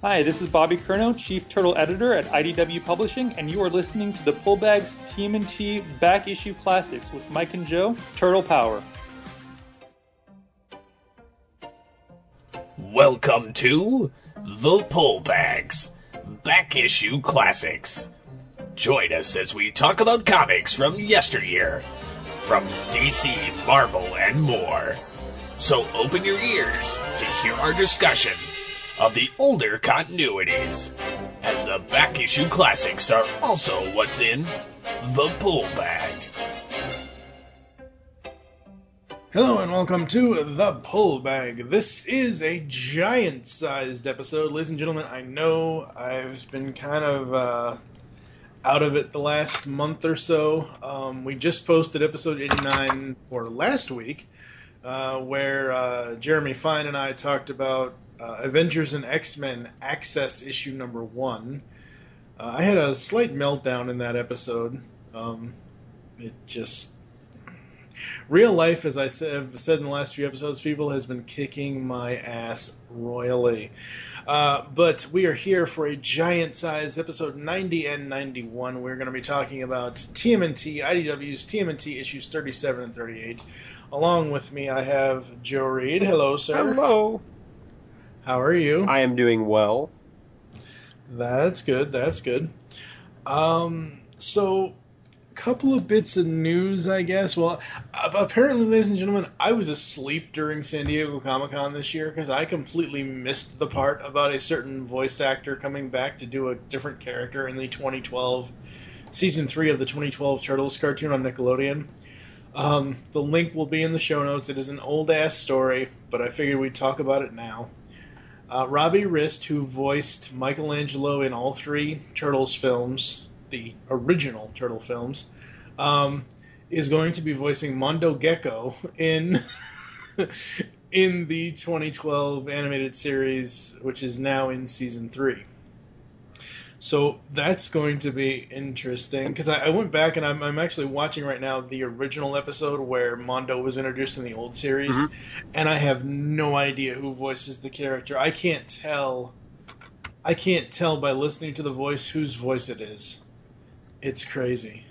Hi, this is Bobby Curnow, Chief Turtle Editor at IDW Publishing, and you are listening to the Pullbag's TMNT Back Issue Classics with Mike and Joe, Turtle Power. Welcome to the Pullbags Back Issue Classics. Join us as we talk about comics from yesteryear, from DC, Marvel, and more. So open your ears to hear our discussion of the older continuities, as the back issue classics are also what's in the Pullbag. Hello and welcome to the Pullbag. This is a giant-sized episode. Ladies and gentlemen, I know I've been kind of out of it the last month or so. We just posted episode 89 for last week, where Jeremy Fine and I talked about Avengers and X-Men Access issue number 1. I had a slight meltdown in that episode. Real life, as I've said in the last few episodes, people, has been kicking my ass royally. But we are here for a giant-sized episode 90 and 91. We're going to be talking about TMNT, IDW's TMNT issues 37 and 38. Along with me, I have Joe Reed. Hello, sir. Hello. How are you? I am doing well. That's good, that's good. So, a couple of bits of news, I guess. Well, apparently, ladies and gentlemen, I was asleep during San Diego Comic-Con this year because I completely missed the part about a certain voice actor coming back to do a different character in the 2012, Season 3 of the 2012 Turtles cartoon on Nickelodeon. The link will be in the show notes. It is an old-ass story, but I figured we'd talk about it now. Robbie Rist, who voiced Michelangelo in all 3 Turtles films, the original Turtle films, is going to be voicing Mondo Gecko in in the 2012 animated series, which is now in Season 3. So that's going to be interesting, because I went back and I'm actually watching right now the original episode where Mondo was introduced in the old series, and I have no idea who voices the character. I can't tell by listening to the voice whose voice it is. It's crazy.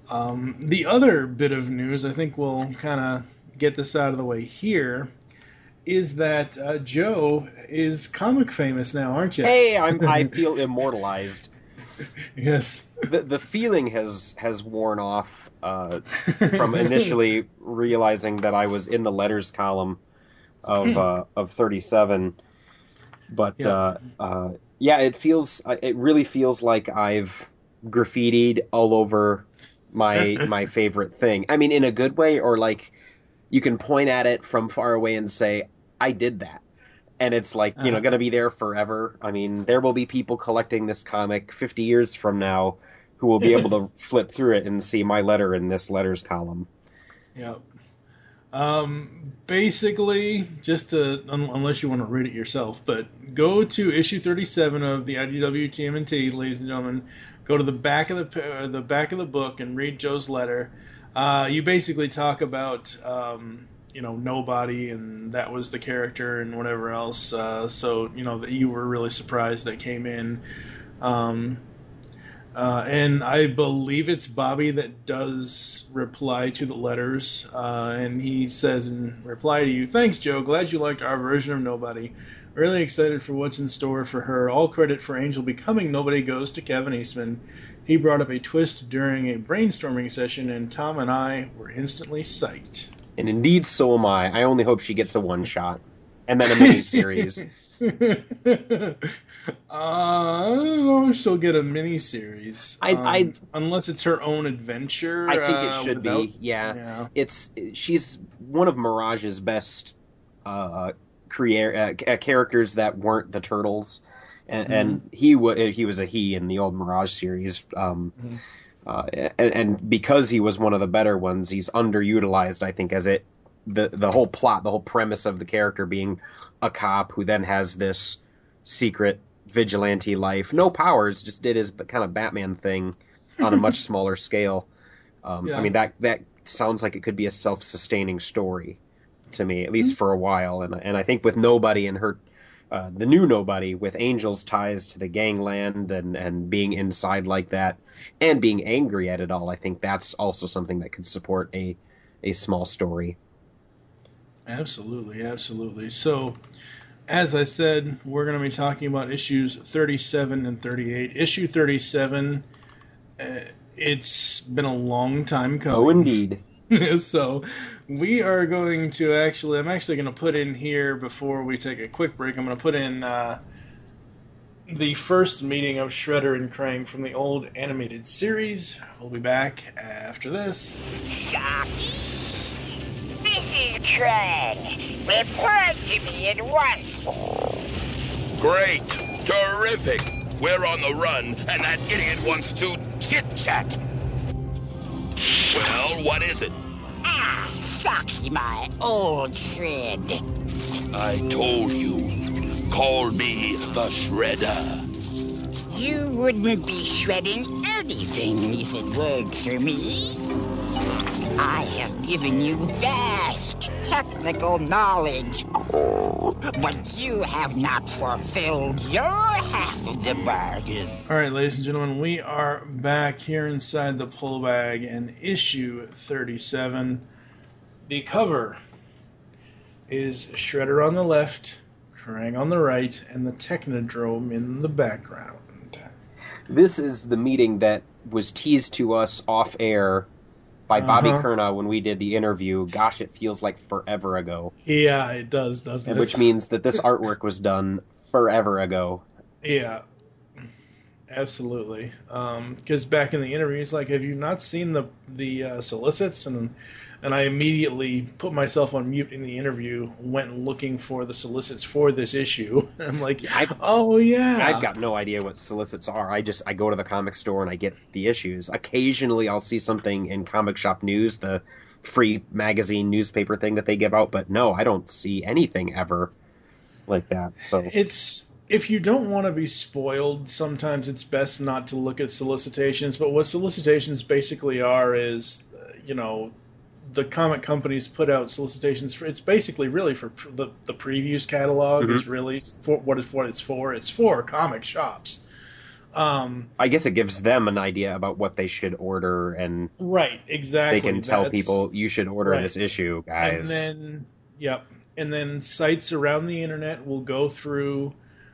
The other bit of news, I think we'll kind of get this out of the way here, is that Joe is comic famous now, aren't you? Hey, I feel immortalized. Yes. The feeling has worn off from initially realizing that I was in the letters column of 37, but it really feels like I've graffitied all over my favorite thing. I mean, in a good way, or like you can point at it from far away and say, I did that. And it's like, going to be there forever. I mean, there will be people collecting this comic 50 years from now who will be able to flip through it and see my letter in this letters column. Yep. Basically, just to, unless you want to read it yourself, but go to issue 37 of the IDW TMNT, ladies and gentlemen. Go to the back of the book and read Joe's letter. You basically talk about nobody, and that was the character and whatever else. So that you were really surprised that came in. And I believe it's Bobby that does reply to the letters. And he says in reply to you, "Thanks, Joe. Glad you liked our version of Nobody. Really excited for what's in store for her. All credit for Angel becoming Nobody goes to Kevin Eastman. He brought up a twist during a brainstorming session, and Tom and I were instantly psyched." And indeed, so am I. I only hope she gets a one-shot. And then a mini-series. I don't know if she'll get a mini-series. Unless it's her own adventure. I think it should be, yeah. She's one of Mirage's best characters that weren't the Turtles. And he was a he in the old Mirage series. And because he was one of the better ones, he's underutilized, I think, as the whole plot, the whole premise of the character being a cop who then has this secret vigilante life. No powers, just did his kind of Batman thing on a much smaller scale. I mean, that sounds like it could be a self-sustaining story to me, at least for a while. And I think with Nobody and her the new nobody with Angel's ties to the gangland and being inside like that and being angry at it all. I think that's also something that could support a small story. Absolutely, absolutely. So, as I said, we're going to be talking about issues 37 and 38. Issue 37, it's been a long time coming. Oh, indeed. So, we are going to I'm actually going to put in here, before we take a quick break, I'm going to put in the first meeting of Shredder and Krang from the old animated series. We'll be back after this. This is Krang. Report to me at once. Great. Terrific. We're on the run, and that idiot wants to chit-chat. Well, what is it? Suck my old shred. I told you. Call me the Shredder. You wouldn't be shredding anything if it weren't for me. I have given you vast technical knowledge, but you have not fulfilled your half of the bargain. All right, ladies and gentlemen, we are back here inside the pull bag and issue 37. The cover is Shredder on the left, Krang on the right, and the Technodrome in the background. This is the meeting that was teased to us off air by Bobby Kurna when we did the interview. Gosh, it feels like forever ago. Yeah, it does, doesn't it? Which means that this artwork was done forever ago. Yeah, absolutely. Because back in the interview, he's like, "Have you not seen the solicits?" And I immediately put myself on mute in the interview, went looking for the solicits for this issue. I'm like, oh yeah. I've got no idea what solicits are. I go to the comic store and I get the issues. Occasionally I'll see something in Comic Shop News, the free magazine newspaper thing that they give out, but no, I don't see anything ever like that. So it's, if you don't want to be spoiled, sometimes it's best not to look at solicitations. But what solicitations basically are is, the comic companies put out solicitations for. It's basically really for the previews catalog. Mm-hmm. Is really for what it's for. It's for comic shops. I guess it gives them an idea about what they should order, and right, exactly. They can tell people you should order this issue, guys. And then sites around the internet will go through,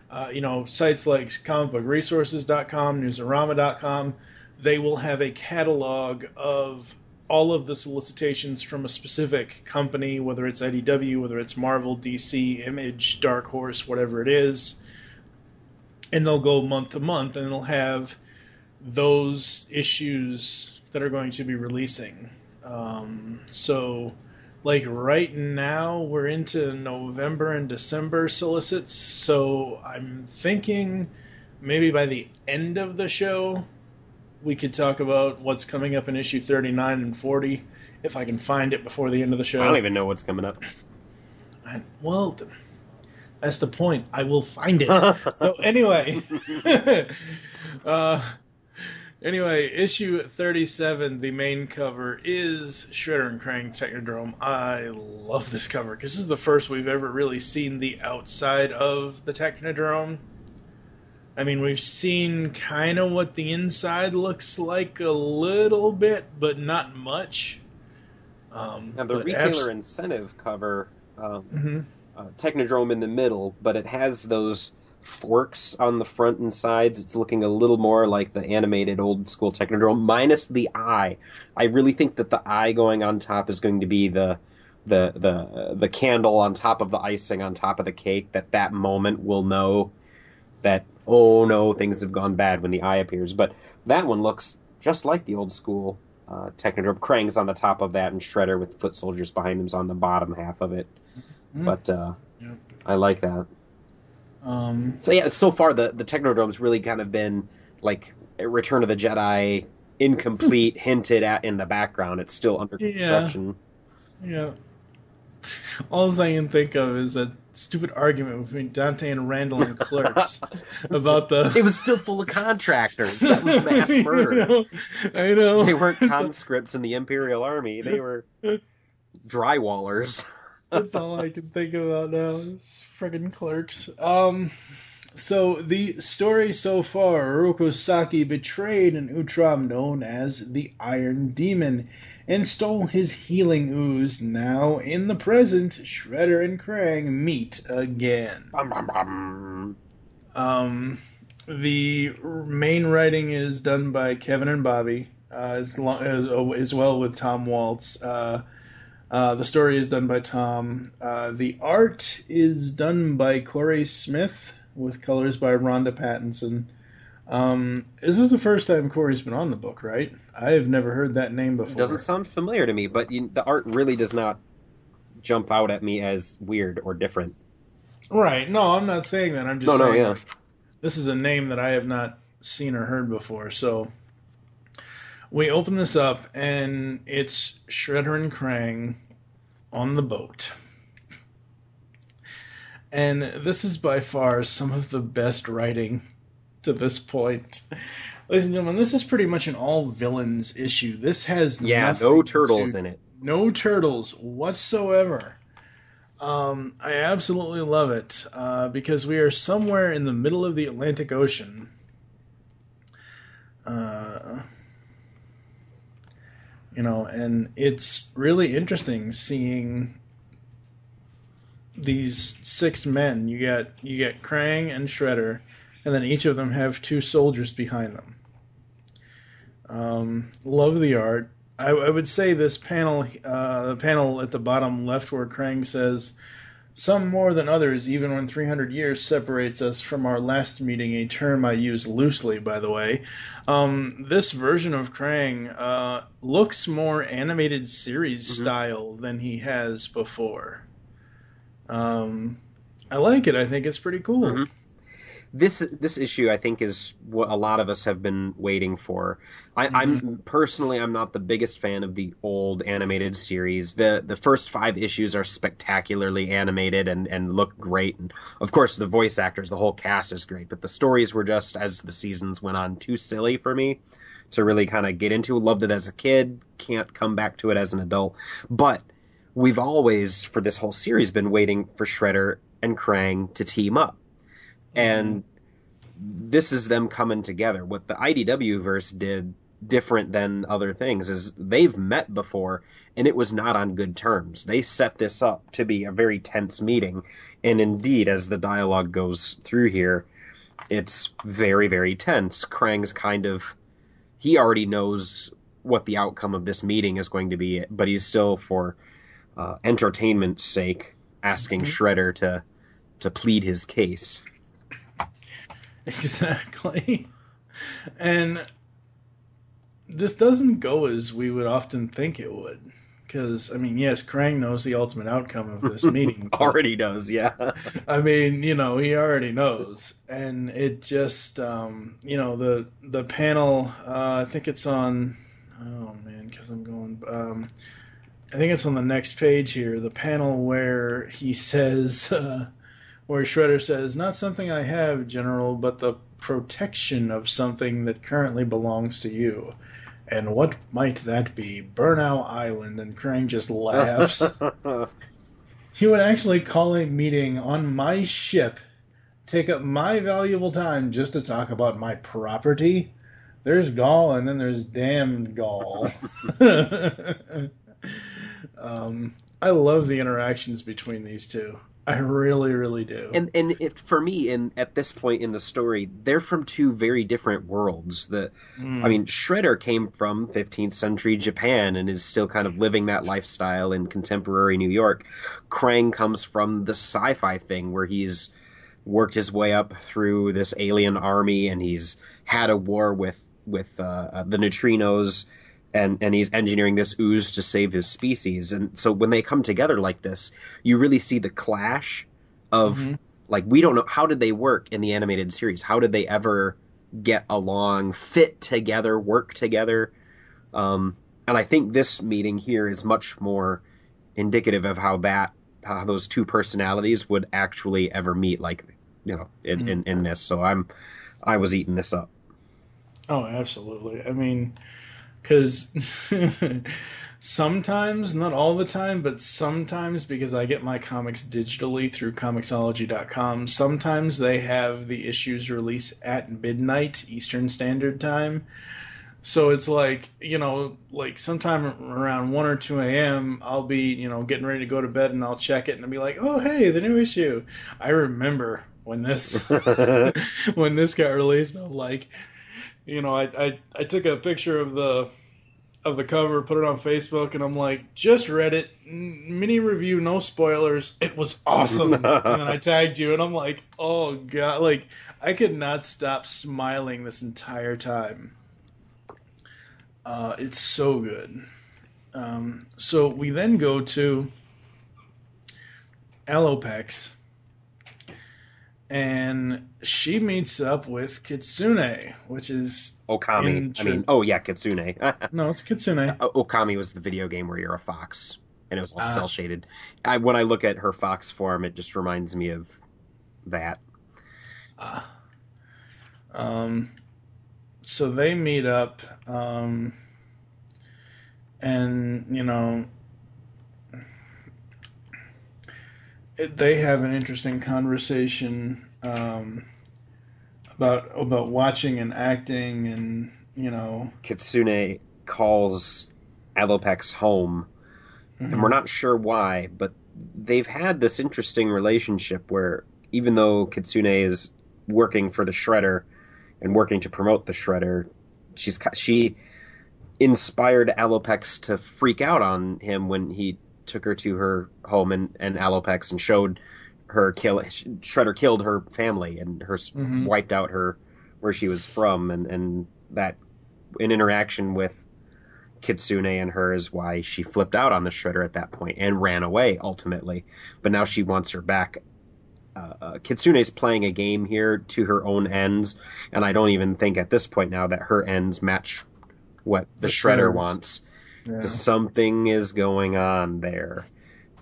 sites like comicbookresources.com, newsarama.com. They will have a catalog of all of the solicitations from a specific company, whether it's IDW, whether it's Marvel, DC, Image, Dark Horse, whatever it is. And they'll go month to month, and it'll have those issues that are going to be releasing. So, like right now, we're into November and December solicits, so I'm thinking maybe by the end of the show, we could talk about what's coming up in issue 39 and 40, if I can find it before the end of the show. I don't even know what's coming up. Well, that's the point. I will find it. So anyway, issue 37, the main cover is Shredder and Krang Technodrome. I love this cover because this is the first we've ever really seen the outside of the Technodrome. I mean, we've seen kind of what the inside looks like a little bit, but not much. Now, the retailer incentive cover, Technodrome in the middle, but it has those forks on the front and sides. It's looking a little more like the animated old school Technodrome, minus the eye. I really think that the eye going on top is going to be the candle on top of the icing on top of the cake. That moment we'll know that, oh no, things have gone bad when the eye appears. But that one looks just like the old school Technodrome. Krang's on the top of that, and Shredder with foot soldiers behind him's on the bottom half of it. Mm-hmm. But I like that. So far the Technodrome's really kind of been like Return of the Jedi, incomplete, hinted at in the background. It's still under construction. Yeah. All I can think of is a stupid argument between Dante and Randall and Clerks about the... It was still full of contractors. That was mass murder. I know. They weren't conscripts in the Imperial Army. They were drywallers. That's all I can think about now is friggin' Clerks. So the story so far, Orokosaki betrayed an Utram known as the Iron Demon and stole his healing ooze. Now, in the present, Shredder and Krang meet again. The main writing is done by Kevin and Bobby, as well with Tom Waltz. The story is done by Tom. The art is done by Corey Smith, with colors by Rhonda Pattinson. This is the first time Corey's been on the book, right? I have never heard that name before. It doesn't sound familiar to me, but the art really does not jump out at me as weird or different. Right. No, I'm not saying that. I'm just saying this is a name that I have not seen or heard before. So we open this up, and it's Shredder and Krang on the boat. And this is by far some of the best writing to this point. Ladies and gentlemen, this is pretty much an all-villains issue. This has no turtles in it. No turtles whatsoever. I absolutely love it because we are somewhere in the middle of the Atlantic Ocean. And it's really interesting seeing these 6 men. You get Krang and Shredder, and then each of them have 2 soldiers behind them. Love the art. I would say this panel, the panel at the bottom left where Krang says, "Some more than others, even when 300 years separates us from our last meeting," a term I use loosely, by the way. This version of Krang looks more animated series style than he has before. I like it. I think it's pretty cool. Mm-hmm. This issue, I think, is what a lot of us have been waiting for. I'm not the biggest fan of the old animated series. The first 5 issues are spectacularly animated and look great. And of course, the voice actors, the whole cast is great. But the stories were just, as the seasons went on, too silly for me to really kind of get into. Loved it as a kid, can't come back to it as an adult. But we've always, for this whole series, been waiting for Shredder and Krang to team up. And this is them coming together. What the IDW verse did different than other things is they've met before, and it was not on good terms. They set this up to be a very tense meeting. And indeed, as the dialogue goes through here, it's very, very tense. Krang's he already knows what the outcome of this meeting is going to be, but he's still, for entertainment's sake, asking Shredder to plead his case. Exactly. And this doesn't go as we would often think it would. Because, yes, Krang knows the ultimate outcome of this meeting. Already knows, yeah. He already knows. And it just, the panel, I think it's on, because I'm going, I think it's on the next page here, the panel where he says, where Shredder says, "Not something I have, General, but the protection of something that currently belongs to you. And what might that be? Burnout Island." And Krang just laughs. "You would actually call a meeting on my ship, take up my valuable time just to talk about my property? There's gall, and then there's damned gall." I love the interactions between these two. I really, really do. And for me, at this point in the story, they're from 2 very different worlds. Shredder came from 15th century Japan and is still kind of living that lifestyle in contemporary New York. Krang comes from the sci-fi thing where he's worked his way up through this alien army and he's had a war with the neutrinos. And he's engineering this ooze to save his species. And so when they come together like this, you really see the clash of, we don't know, how did they work in the animated series? How did they ever get along, fit together, work together? And I think this meeting here is much more indicative of how those 2 personalities would actually ever meet, in this. So I was eating this up. Oh, absolutely. because sometimes, not all the time, but sometimes, because I get my comics digitally through Comixology.com, sometimes they have the issues release at midnight Eastern Standard Time. So it's like, like sometime around 1 or 2 a.m., I'll be, getting ready to go to bed, and I'll check it and I'll be like, oh, hey, the new issue. I remember when this when this got released. I'm like, I took a picture of the cover, put it on Facebook, and I'm like, just read it, mini review, no spoilers. It was awesome. And then I tagged you, and I'm like, oh god, like I could not stop smiling this entire time. It's so good. So we then go to Alopex, and she meets up with Kitsune, which is Okami. Kitsune. No, it's Kitsune. Okami was the video game where you're a fox, and it was all cel shaded. When I look at her fox form, it just reminds me of that. So they meet up, and they have an interesting conversation about watching and acting, and Kitsune calls Alopex home, and we're not sure why, but they've had this interesting relationship where even though Kitsune is working for the Shredder and working to promote the Shredder, she inspired Alopex to freak out on him when he took her to her home and Alopex and showed her Shredder killed her family and wiped out her where she was from, and that an interaction with Kitsune and her is why she flipped out on the Shredder at that point and ran away ultimately. But now she wants her back. Kitsune's playing a game here to her own ends, and I don't even think at this point now that her ends match what the Shredder wants. Because something is going on there.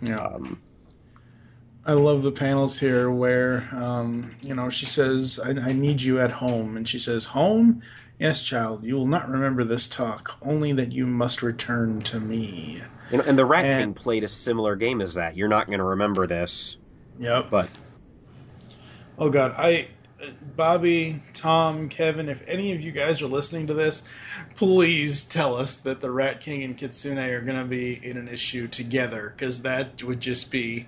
Yeah. I love the panels here where, she says, I need you at home. And she says, home? Yes, child, you will not remember this talk, only that you must return to me. And the Rat King played a similar game as that. You're not going to remember this. Yep. But oh god, Bobby, Tom, Kevin, if any of you guys are listening to this, please tell us that the Rat King and Kitsune are going to be in an issue together, because that would just be...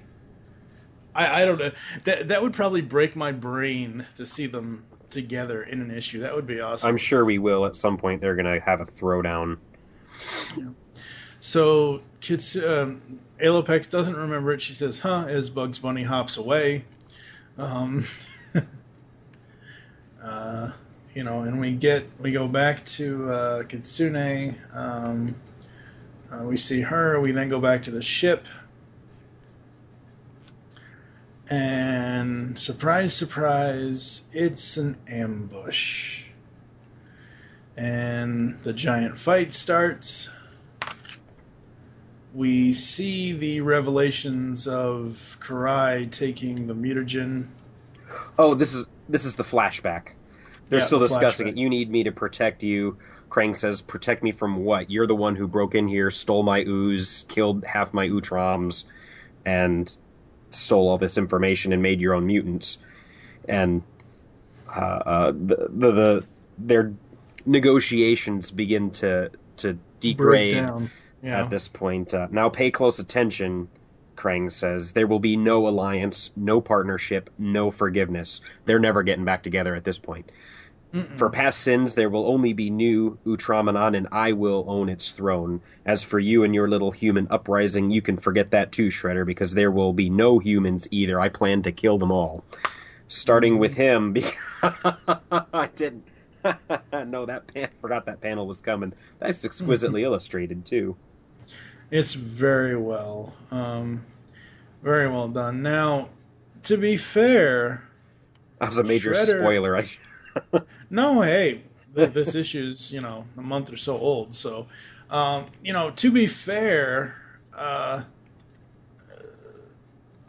I don't know. That would probably break my brain to see them together in an issue. That would be awesome. I'm sure we will at some point. They're going to have a throwdown. Yeah. So Alopex doesn't remember it. She says, huh, as Bugs Bunny hops away. And we go back to Kitsune. We see her. We then go back to the ship. And surprise, surprise, it's an ambush. And the giant fight starts. We see the revelations of Karai taking the mutagen. Oh, this is the flashback. They're still discussing it. You need me to protect you. Krang says, protect me from what? You're the one who broke in here, stole my ooze, killed half my Utroms, and stole all this information and made your own mutants. And their negotiations begin to degrade at this point. Now pay close attention, Krang says. There will be no alliance, no partnership, no forgiveness. They're never getting back together at this point. For past sins, there will only be new Utromanon, and I will own its throne. As for you and your little human uprising, you can forget that too, Shredder, because there will be no humans either. I plan to kill them all. Starting with him, because I didn't know forgot that panel was coming. That's exquisitely illustrated, too. It's very well done. Now, to be fair... That was a major spoiler. No, hey, this issue's, a month or so old, so, to be fair,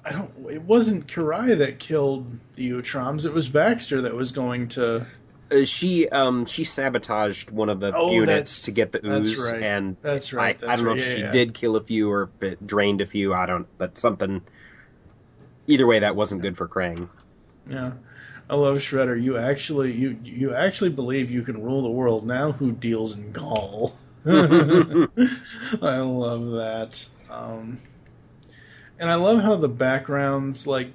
it wasn't Karai that killed the Utroms, it was Baxter that was going to She sabotaged one of the units to get the ooze, that's right. and That's right. I don't know if she did kill a few or if it drained a few. I don't, but something. Either way, that wasn't good for Krang. Yeah, I love Shredder. You actually believe you can rule the world now? Who deals in gall? I love that. And I love how the backgrounds, like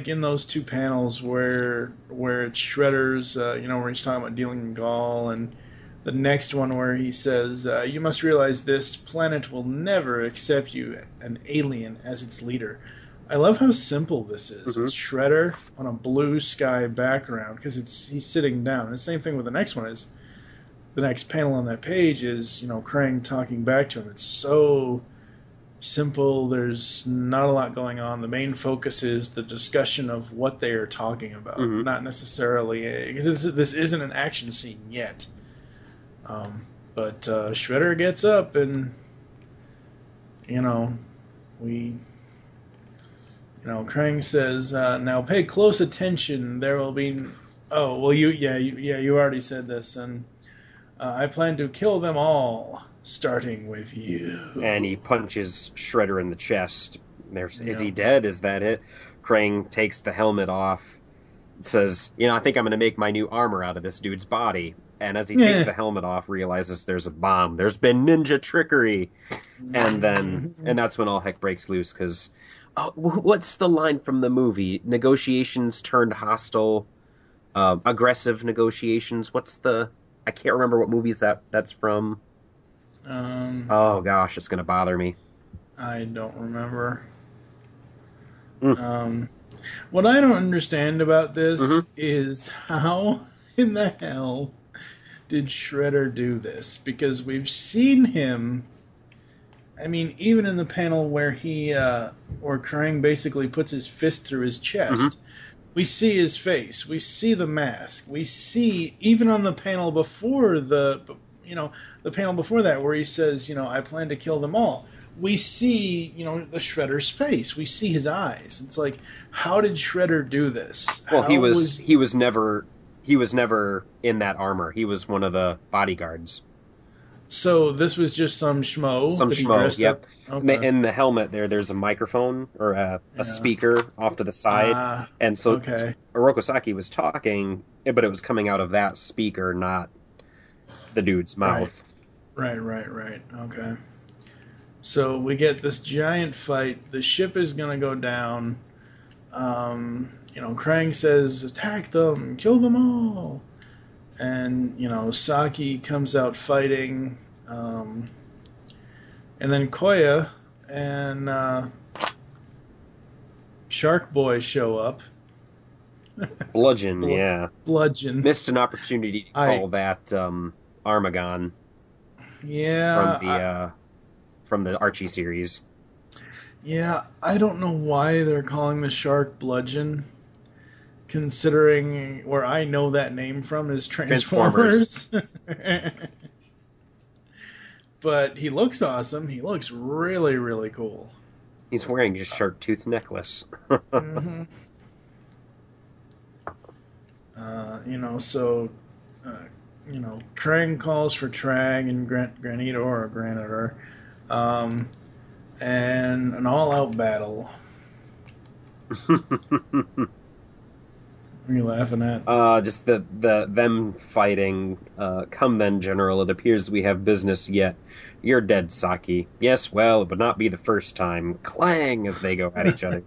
in those two panels where it's Shredder's, where he's talking about dealing in gall, and the next one where he says, "You must realize this planet will never accept you, an alien, as its leader." I love how simple this is. Mm-hmm. It's Shredder on a blue sky background because he's sitting down. And the same thing with the next one is the next panel on that page is Krang talking back to him. It's so simple. There's not a lot going on. The main focus is the discussion of what they are talking about, not necessarily because this isn't an action scene yet. But Shredder gets up and Krang says, "Now pay close attention. There will be." Oh well, you already said this, and I plan to kill them all, starting with you. And he punches Shredder in the chest. Is he dead? Is that it? Krang takes the helmet off. Says, I think I'm going to make my new armor out of this dude's body. And as he takes the helmet off, realizes there's a bomb. There's been ninja trickery, and that's when all heck breaks loose because. Oh, what's the line from the movie? Negotiations turned hostile, aggressive negotiations. I can't remember what movies that's from. Oh gosh, it's gonna bother me. I don't remember. What I don't understand about this is how in the hell did Shredder do this? Because we've seen him. I mean, even in the panel where where Krang basically puts his fist through his chest, we see his face, we see the mask, we see even on the panel before the panel before that where he says, I plan to kill them all. We see, the Shredder's face, we see his eyes. It's like, how did Shredder do this? Well, he was never in that armor. He was one of the bodyguards. So this was just some schmo. Yep. Okay. In the helmet there's a microphone or a speaker off to the side. And so Orokosaki was talking, but it was coming out of that speaker, not the dude's mouth. Right. Okay. So we get this giant fight. The ship is going to go down. Krang says, "Attack them, kill them all." And, Saki comes out fighting. And then Koya and Shark Boy show up. Bludgeon, yeah. Bludgeon. Missed an opportunity to call that Armagon. Yeah. From the Archie series. Yeah, I don't know why they're calling the shark Bludgeon. Considering where I know that name from is Transformers. But he looks awesome. He looks really, really cool. He's wearing his shark tooth necklace. Krang calls for Trag and Granitor, and an all-out battle. What are you laughing at? Just them fighting. Come then, General. It appears we have business yet. You're dead, Saki. Yes, well, it would not be the first time. Clang as they go at each other.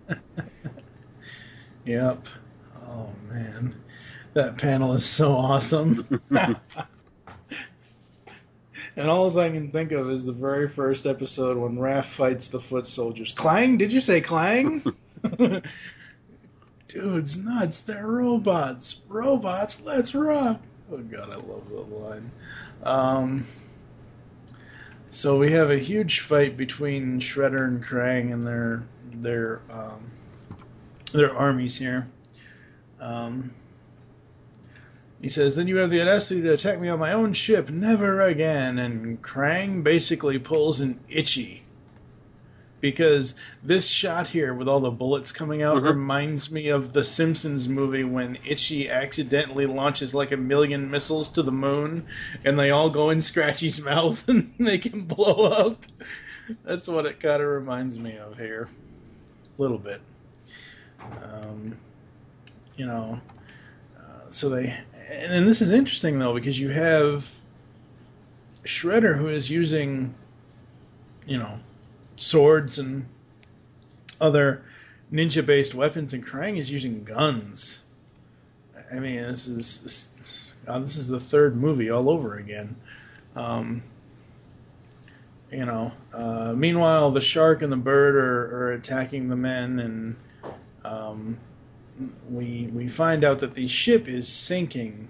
Yep. Oh, man. That panel is so awesome. And all I can think of is the very first episode when Raph fights the foot soldiers. Clang? Did you say Clang? Dude's nuts. They're robots. Robots, let's rock. Oh, God, I love that line. So we have a huge fight between Shredder and Krang and their armies here. He says, "Then you have the audacity to attack me on my own ship. Never again." And Krang basically pulls an Itchy. because this shot here with all the bullets coming out reminds me of the Simpsons movie when Itchy accidentally launches like 1,000,000 missiles to the moon, and they all go in Scratchy's mouth and they can blow up. That's what it kind of reminds me of here. A little bit. So they... And this is interesting, though, because you have Shredder, who is using, swords and other ninja-based weapons, and Krang is using guns. I mean, this is the third movie all over again. Meanwhile, the shark and the bird are attacking the men, and we find out that the ship is sinking.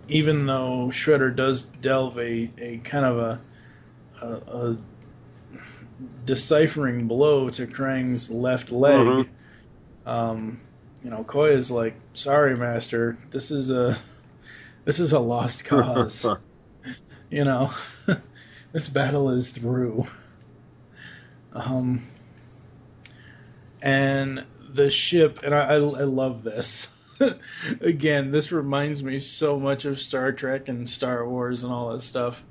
Even though Shredder does delve a kind of a deciphering blow to Krang's left leg, Koya's like, "Sorry, Master, this is a lost cause. This battle is through." And the ship, and I love this. Again, this reminds me so much of Star Trek and Star Wars and all that stuff.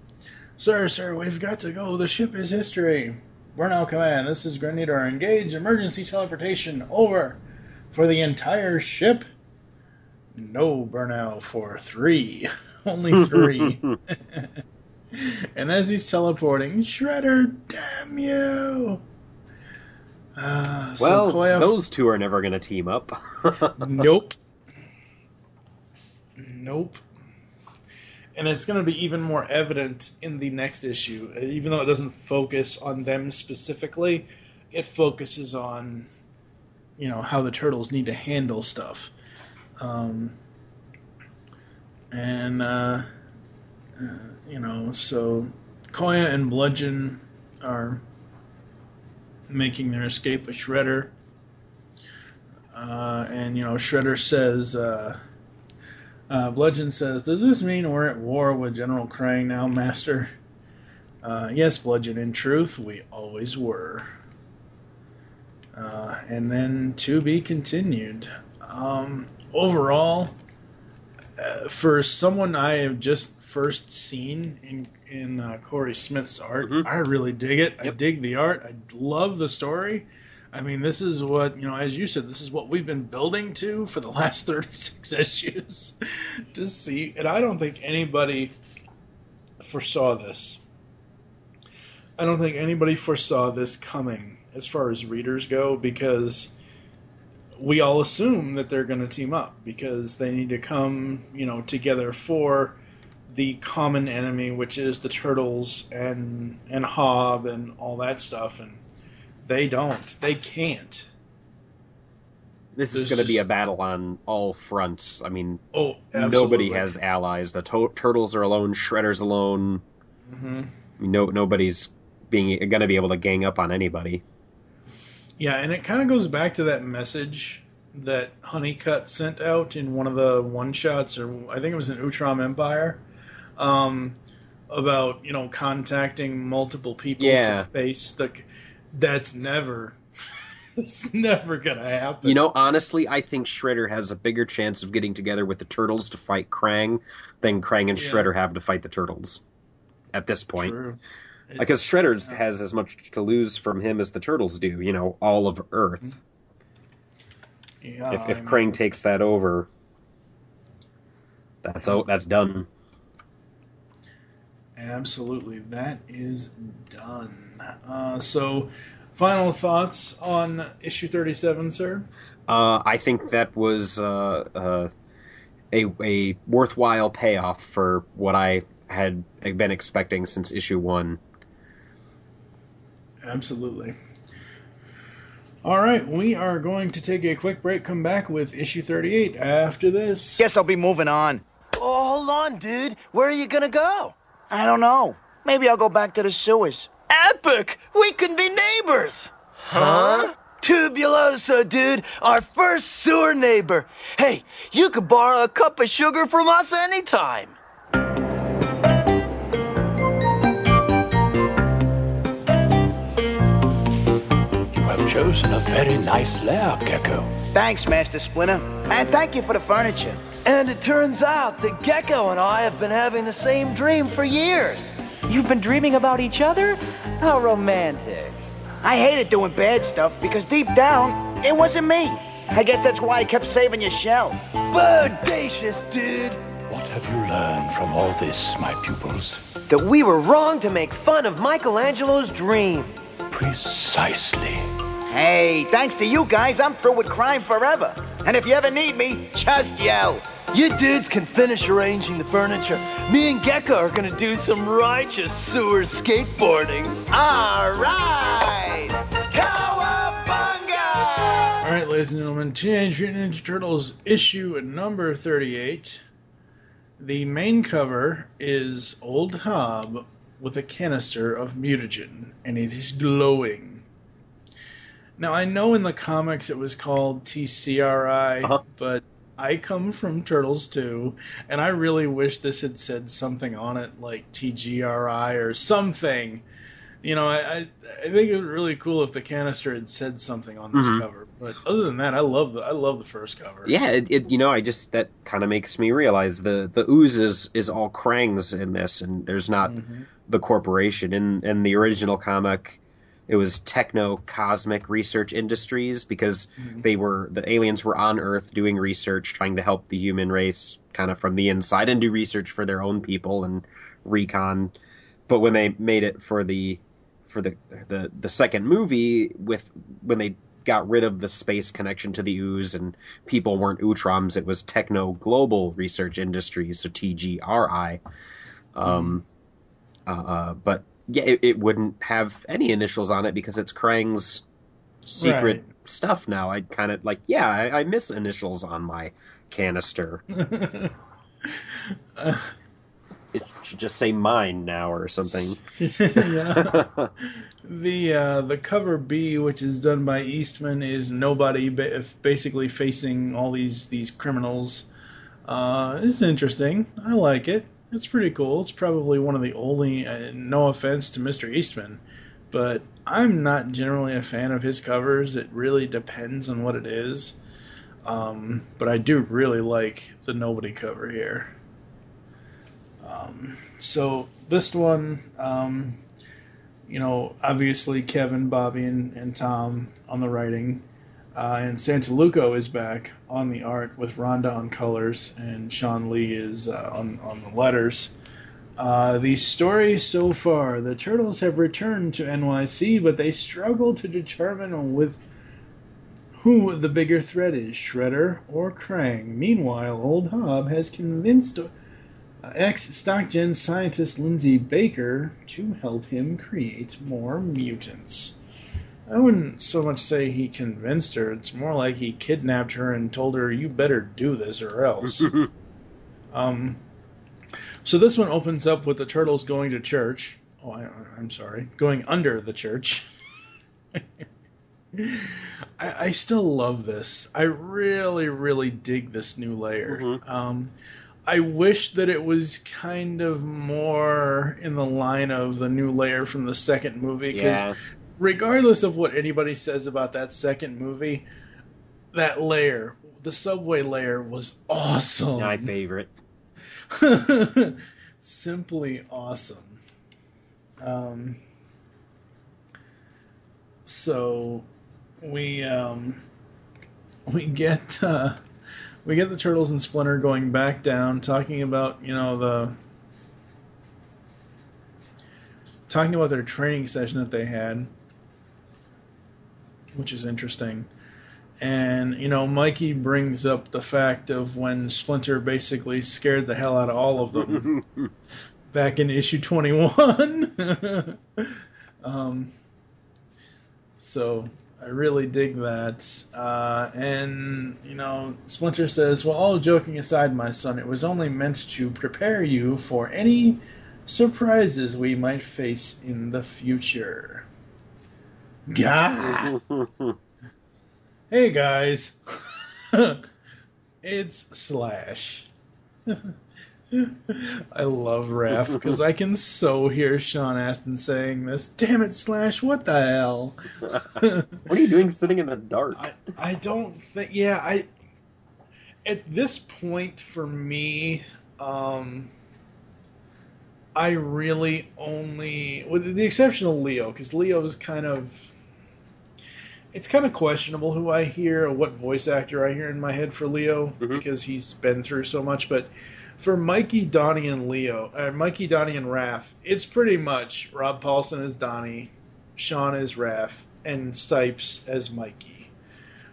Sir, we've got to go. The ship is history. Burnout Command, this is Grenadier. Engage emergency teleportation. Over. For the entire ship? No Burnout for 3. Only 3. And as he's teleporting, Shredder, damn you! Those two are never going to team up. Nope. And it's going to be even more evident in the next issue. Even though it doesn't focus on them specifically, it focuses on, how the turtles need to handle stuff. So Koya and Bludgeon are making their escape with Shredder. Shredder says, Bludgeon says, "Does this mean we're at war with General Krang now, Master?" Yes, Bludgeon, in truth, we always were. And then to be continued. Overall, for someone I have just first seen in Corey Smith's art, I really dig it. Yep. I dig the art. I love the story. I mean, this is what, as you said, this is what we've been building to for the last 36 issues to see. And I don't think anybody foresaw this. I don't think anybody foresaw this coming as far as readers go, because we all assume that they're going to team up because they need to come, together for the common enemy, which is the Turtles and Hob and all that stuff, and they don't. They can't. This is going to be a battle on all fronts. I mean, absolutely. Nobody has allies. The Turtles are alone. Shredder's alone. Mm-hmm. Nobody's going to be able to gang up on anybody. Yeah, and it kind of goes back to that message that Honeycutt sent out in one of the one-shots, or I think it was in Utrom Empire, about, contacting multiple people to face the... That's never... It's never going to happen. Honestly, I think Shredder has a bigger chance of getting together with the Turtles to fight Krang than Krang and Shredder have to fight the Turtles at this point. True. Because Shredder has as much to lose from him as the Turtles do, all of Earth. Yeah, if Krang takes that over, that's done. Absolutely, that is done. So, final thoughts on issue 37, sir? I think that was a worthwhile payoff for what I had been expecting since issue 1. Absolutely. All right, we are going to take a quick break, come back with issue 38 after this. Guess I'll be moving on. Oh, hold on, dude. Where are you gonna go? I don't know. Maybe I'll go back to the sewers. Epic! We can be neighbors! Huh? Tubulosa, dude. Our first sewer neighbor. Hey, you could borrow a cup of sugar from us anytime. chosen a very nice lair, Gecko. Thanks, Master Splinter. And thank you for the furniture. And it turns out that Gecko and I have been having the same dream for years. You've been dreaming about each other? How romantic. I hated doing bad stuff because deep down, it wasn't me. I guess that's why I kept saving your shell. Bodacious, dude. What have you learned from all this, my pupils? That we were wrong to make fun of Michelangelo's dream. Precisely. Hey, thanks to you guys, I'm through with crime forever. And if you ever need me, just yell. You dudes can finish arranging the furniture. Me and Gecko are gonna do some righteous sewer skateboarding. All right! Cowabunga! All right, ladies and gentlemen, Teenage Mutant Ninja Turtles issue number 38. The main cover is Old Hob with a canister of mutagen, and it is glowing. Now, I know in the comics it was called TCRI, but I come from Turtles 2, and I really wish this had said something on it like TGRI or something. You know, I think it was really cool if the canister had said something on this cover. But other than that, I love the first cover. Yeah, that kind of makes me realize the ooze is all Krang's in this, and there's not the corporation. In the original comic, it was Techno Cosmic Research Industries, because the aliens were on Earth doing research, trying to help the human race kind of from the inside and do research for their own people and recon. But when they made it for the second movie, when they got rid of the space connection to the ooze and people weren't Utroms, it was Techno Global Research Industries, so TGRI. But yeah, it wouldn't have any initials on it because it's Krang's secret stuff now. I'd kind of I miss initials on my canister. It should just say mine now or something. The cover B, which is done by Eastman, is nobody basically facing all these criminals. It's interesting. I like it. It's pretty cool. It's probably one of the only, no offense to Mr. Eastman, but I'm not generally a fan of his covers. It really depends on what it is. But I do really like the nobody cover here. So this one, obviously Kevin, Bobby, and Tom on the writing, and Santaluco is back on the art with Rhonda on colors, and Sean Lee is on the letters. The story so far: the Turtles have returned to NYC, but they struggle to determine with who the bigger threat is, Shredder or Krang. Meanwhile, Old Hob has convinced ex-StockGen scientist Lindsay Baker to help him create more mutants. I wouldn't so much say he convinced her. It's more like he kidnapped her and told her, you better do this or else. So this one opens up with the Turtles going to church. Oh, I'm sorry. Going under the church. I still love this. I really, really dig this new layer. I wish that it was kind of more in the line of the new layer from the second movie, because regardless of what anybody says about that second movie, that layer, the subway layer, was awesome. My favorite. Simply awesome. So we get the Turtles and Splinter going back down, talking about their training session that they had, which is interesting. And Mikey brings up the fact of when Splinter basically scared the hell out of all of them back in issue 21. So I really dig that. And Splinter says, well, all joking aside, my son, it was only meant to prepare you for any surprises we might face in the future. Gah! Hey, guys. It's Slash. I love Raph because I can so hear Sean Astin saying this. Damn it, Slash! What the hell? What are you doing sitting in the dark? I don't think. Yeah, at this point for me, I really only, with the exception of Leo, because Leo's kind of. It's kind of questionable who I hear or what voice actor I hear in my head for Leo because he's been through so much. But for Mikey, Donnie, and Mikey, Donnie, and Raph, it's pretty much Rob Paulson as Donnie, Sean as Raph, and Sipes as Mikey.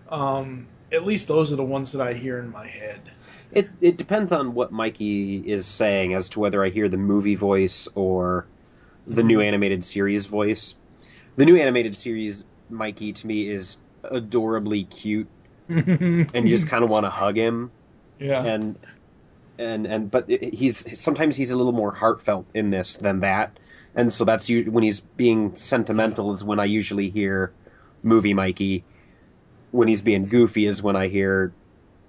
At least those are the ones that I hear in my head. It depends on what Mikey is saying as to whether I hear the movie voice or the new animated series voice. The new animated series Mikey to me is adorably cute, and you just kind of want to hug him. Yeah. But sometimes he's a little more heartfelt in this than that, and so that's when he's being sentimental is when I usually hear movie Mikey. When he's being goofy is when I hear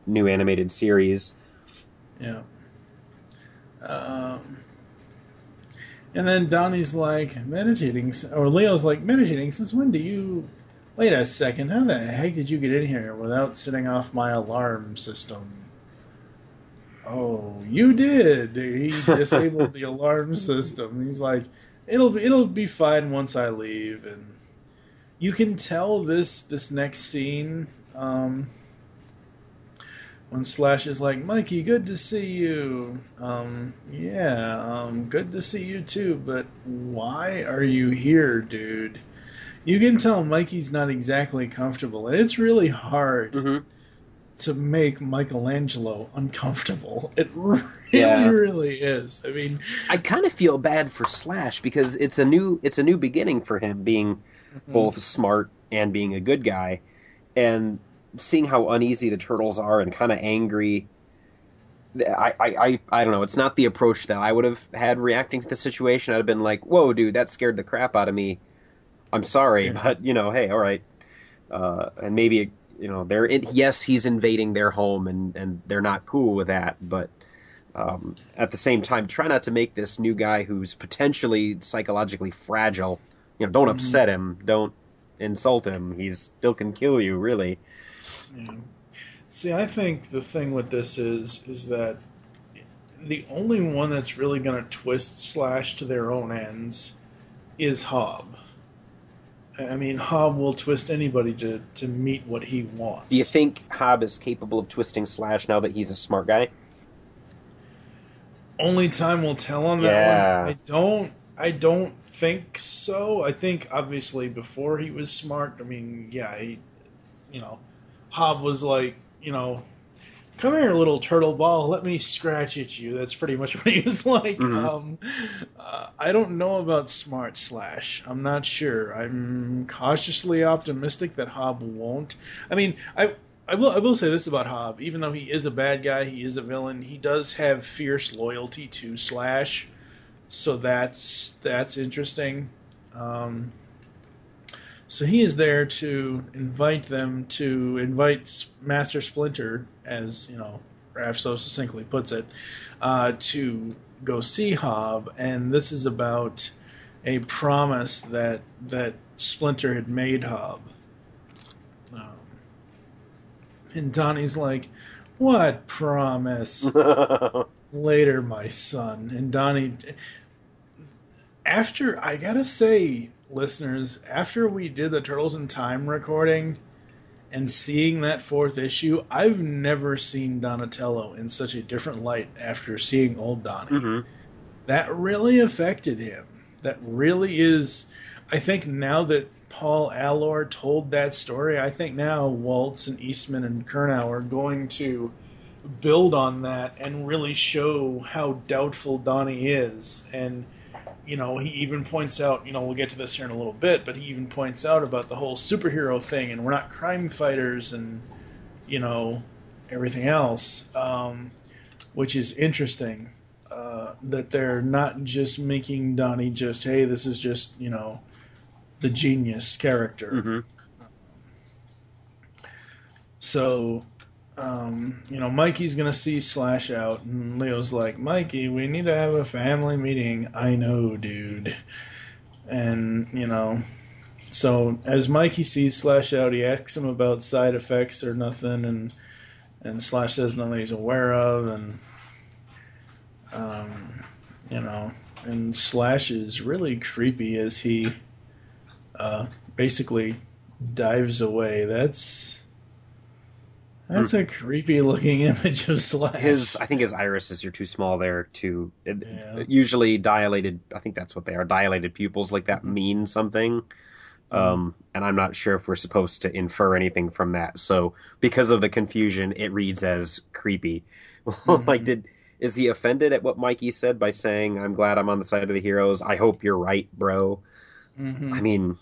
new animated series. Yeah. And then Donnie's like, meditating, or Leo's like, meditating, since when do you... Wait a second, how the heck did you get in here without setting off my alarm system? Oh, you did. He disabled the alarm system. He's like, it'll be fine once I leave. And you can tell this next scene, when Slash is like, Mikey, good to see you. Good to see you too, but why are you here, dude? You can tell Mikey's not exactly comfortable, and it's really hard to make Michelangelo uncomfortable. It really is. I mean, I kind of feel bad for Slash because it's a new beginning for him, being both smart and being a good guy, and seeing how uneasy the turtles are and kind of angry. I don't know. It's not the approach that I would have had reacting to the situation. I'd have been like, "Whoa, dude, that scared the crap out of me. I'm sorry, but hey, all right." And maybe yes, he's invading their home, and they're not cool with that. But at the same time, try not to make this new guy who's potentially psychologically fragile. Don't upset him. Don't insult him. He still can kill you, really. Yeah. See, I think the thing with this is that the only one that's really going to twist Slash to their own ends is Hob. I mean, Hob will twist anybody to meet what he wants. Do you think Hob is capable of twisting Slash now that he's a smart guy? Only time will tell on that one. I don't think so. I think, obviously, before he was smart, I mean, Hob was like, come here, little turtle ball, let me scratch at you. That's pretty much what he was like. I don't know about smart Slash. I'm not sure. I'm cautiously optimistic that Hob won't. I mean, I will say this about Hob. Even though he is a bad guy, he is a villain, he does have fierce loyalty to Slash. So that's interesting. So he is there to invite Master Splinter, as Raph so succinctly puts it, to go see Hob, and this is about a promise that Splinter had made Hob. And Donnie's like, "What promise?" "Later, my son." And Donnie, I gotta say, listeners, after we did the Turtles in Time recording and seeing that 4th issue, I've never seen Donatello in such a different light after seeing old Donnie. That really affected him. That really is... I think now that Paul Allor told that story, I think now Waltz and Eastman and Kernow are going to build on that and really show how doubtful Donnie is. And he even points out, we'll get to this here in a little bit, but he even points out about the whole superhero thing, and we're not crime fighters, and, everything else, which is interesting, that they're not just making Donnie just, hey, this is just, the genius character. So, Mikey's gonna see Slash out, and Leo's like, Mikey, we need to have a family meeting. I know, dude. And, so as Mikey sees Slash out, he asks him about side effects or nothing, and Slash says nothing he's aware of, and Slash is really creepy as he basically dives away. That's a creepy looking image of Slash. I think his irises are too small there to usually dilated. I think that's what they are. Dilated pupils like that mean something. And I'm not sure if we're supposed to infer anything from that. So because of the confusion, it reads as creepy. Is he offended at what Mikey said by saying, "I'm glad I'm on the side of the heroes. I hope you're right, bro." Mm-hmm. I mean,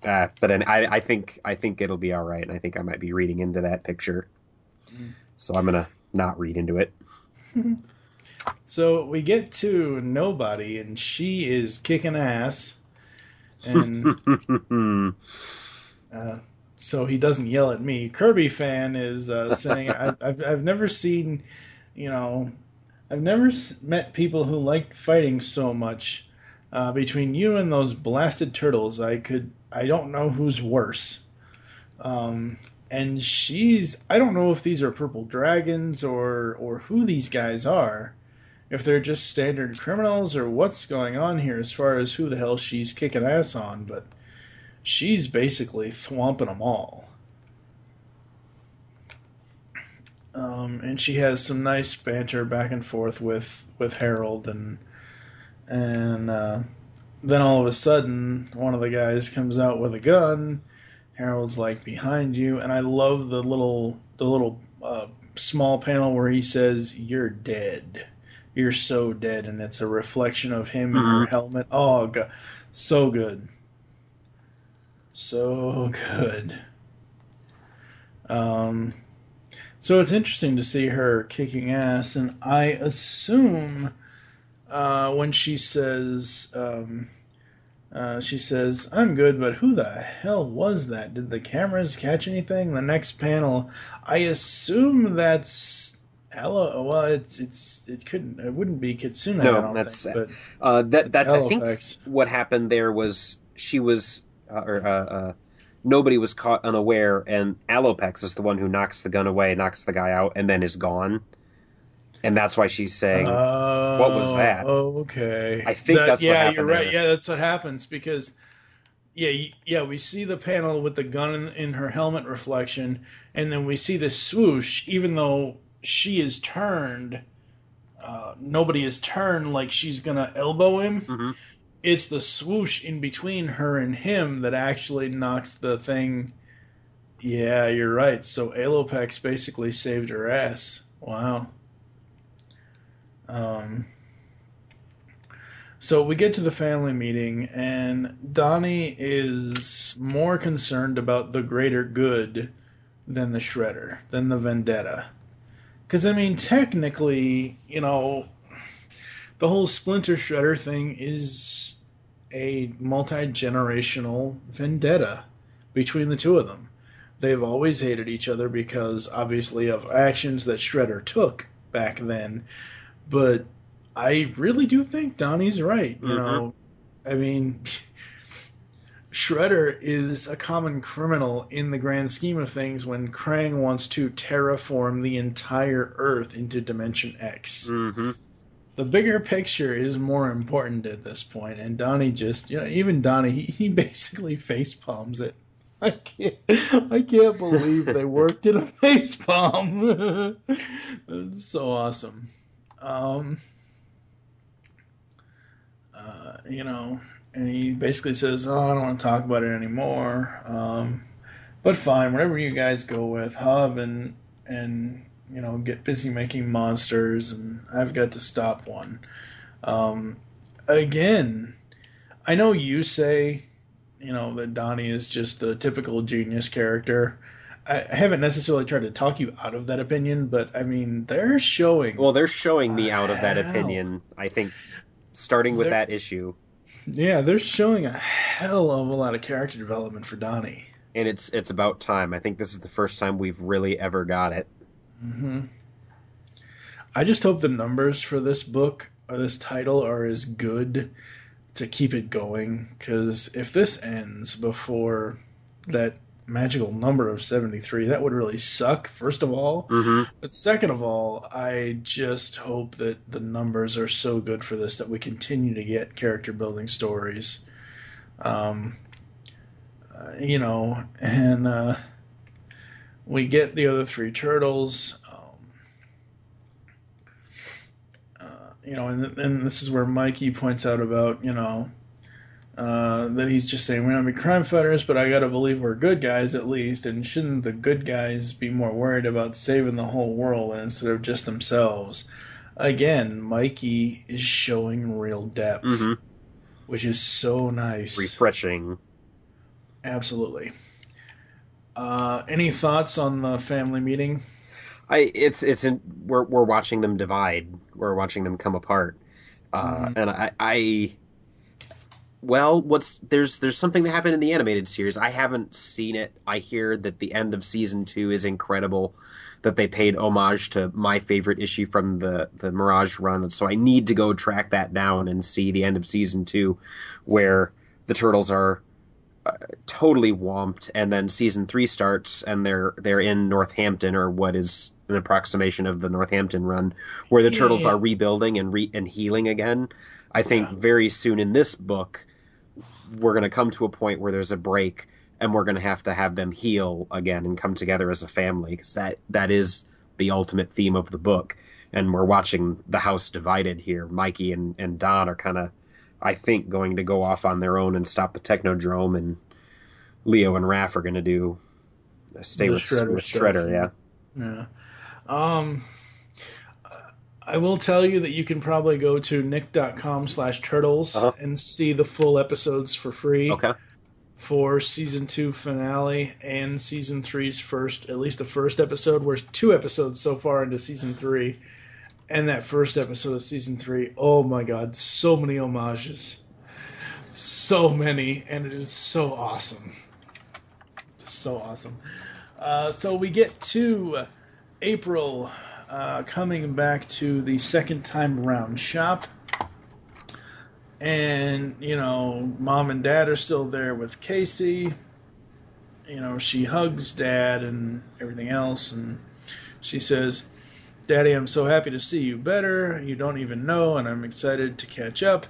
but then I think it'll be all right, and I think I might be reading into that picture. So I'm gonna not read into it. So we get to Nobody, and she is kicking ass, and so he doesn't yell at me. Kirby fan is saying, "I've never seen, I've never met people who liked fighting so much. Between you and those blasted turtles, I don't know who's worse." And I don't know if these are purple dragons or who these guys are, if they're just standard criminals or what's going on here as far as who the hell she's kicking ass on, but she's basically thwomping them all. And she has some nice banter back and forth with Harold, and then all of a sudden, one of the guys comes out with a gun. Harold's like, "Behind you," and I love the little small panel where he says, "You're dead. You're so dead," and it's a reflection of him in her helmet. Oh, God. So good. So good. So it's interesting to see her kicking ass, and I assume when she says, "I'm good, but who the hell was that? Did the cameras catch anything?" The next panel, I assume that's well, it wouldn't be Kitsune. No, I don't that's think, but I think what happened there was she was nobody was caught unaware, and Alopex is the one who knocks the gun away, knocks the guy out, and then is gone. And that's why she's saying, "What was that?" Okay, I think that's what happened. You're right. There. Yeah, that's what happens because, we see the panel with the gun in her helmet reflection, and then we see the swoosh. Even though she is turned, nobody is turned like she's gonna elbow him. Mm-hmm. It's the swoosh in between her and him that actually knocks the thing. Yeah, you're right. So Alopex basically saved her ass. Wow. So we get to the family meeting, and Donnie is more concerned about the greater good than the Shredder, than the vendetta. Because, technically, the whole Splinter Shredder thing is a multi-generational vendetta between the two of them. They've always hated each other because, obviously, of actions that Shredder took back then. But I really do think Donnie's right. Shredder is a common criminal in the grand scheme of things when Krang wants to terraform the entire Earth into Dimension X. Mm-hmm. The bigger picture is more important at this point, and Donnie just, even Donnie, he basically face palms it. I can't believe they worked in a face palm. That's so awesome. And he basically says, "Oh, I don't want to talk about it anymore. But fine, whatever you guys go with, Hub and get busy making monsters, and I've got to stop one." Again, I know you say, that Donnie is just the typical genius character. I haven't necessarily tried to talk you out of that opinion, but they're showing. Well, they're showing me out of that opinion. I think, starting with that issue. Yeah, they're showing a hell of a lot of character development for Donnie. And it's about time. I think this is the first time we've really ever got it. Mm-hmm. I just hope the numbers for this book or this title are as good to keep it going, because if this ends before that magical number of 73, that would really suck, first of all. Mm-hmm. But second of all, I just hope that the numbers are so good for this that we continue to get character building stories. And we get the other three turtles. And this is where Mikey points out about, that he's just saying, we're not be crime fighters, but I gotta believe we're good guys at least, and shouldn't the good guys be more worried about saving the whole world instead of just themselves? Again, Mikey is showing real depth, which is so nice. Refreshing. Absolutely. Any thoughts on the family meeting? We're watching them divide. We're watching them come apart. And there's something that happened in the animated series. I haven't seen it. I hear that the end of season 2 is incredible, that they paid homage to my favorite issue from the Mirage run. So I need to go track that down and see the end of season 2, where the turtles are totally whomped, and then season 3 starts and they're in Northampton, or what is an approximation of the Northampton run, where the turtles are rebuilding and healing again. I think very soon in this book we're going to come to a point where there's a break and we're going to have them heal again and come together as a family, because that is the ultimate theme of the book. And we're watching the house divided here. Mikey and Don are kind of, I think, going to go off on their own and stop the Technodrome, and Leo and Raph are going to stay with Shredder. Yeah. I will tell you that you can probably go to nick.com/turtles and see the full episodes for free. Okay. For season 2 finale and season 3's at least the first episode. We're 2 episodes so far into season 3. And that first episode of season 3, oh my god, so many homages. So many, and it is so awesome. Just so awesome. So we get to April coming back to the second time around shop. And, Mom and Dad are still there with Casey. She hugs Dad and everything else, and she says, Daddy, I'm so happy to see you better. You don't even know, and I'm excited to catch up.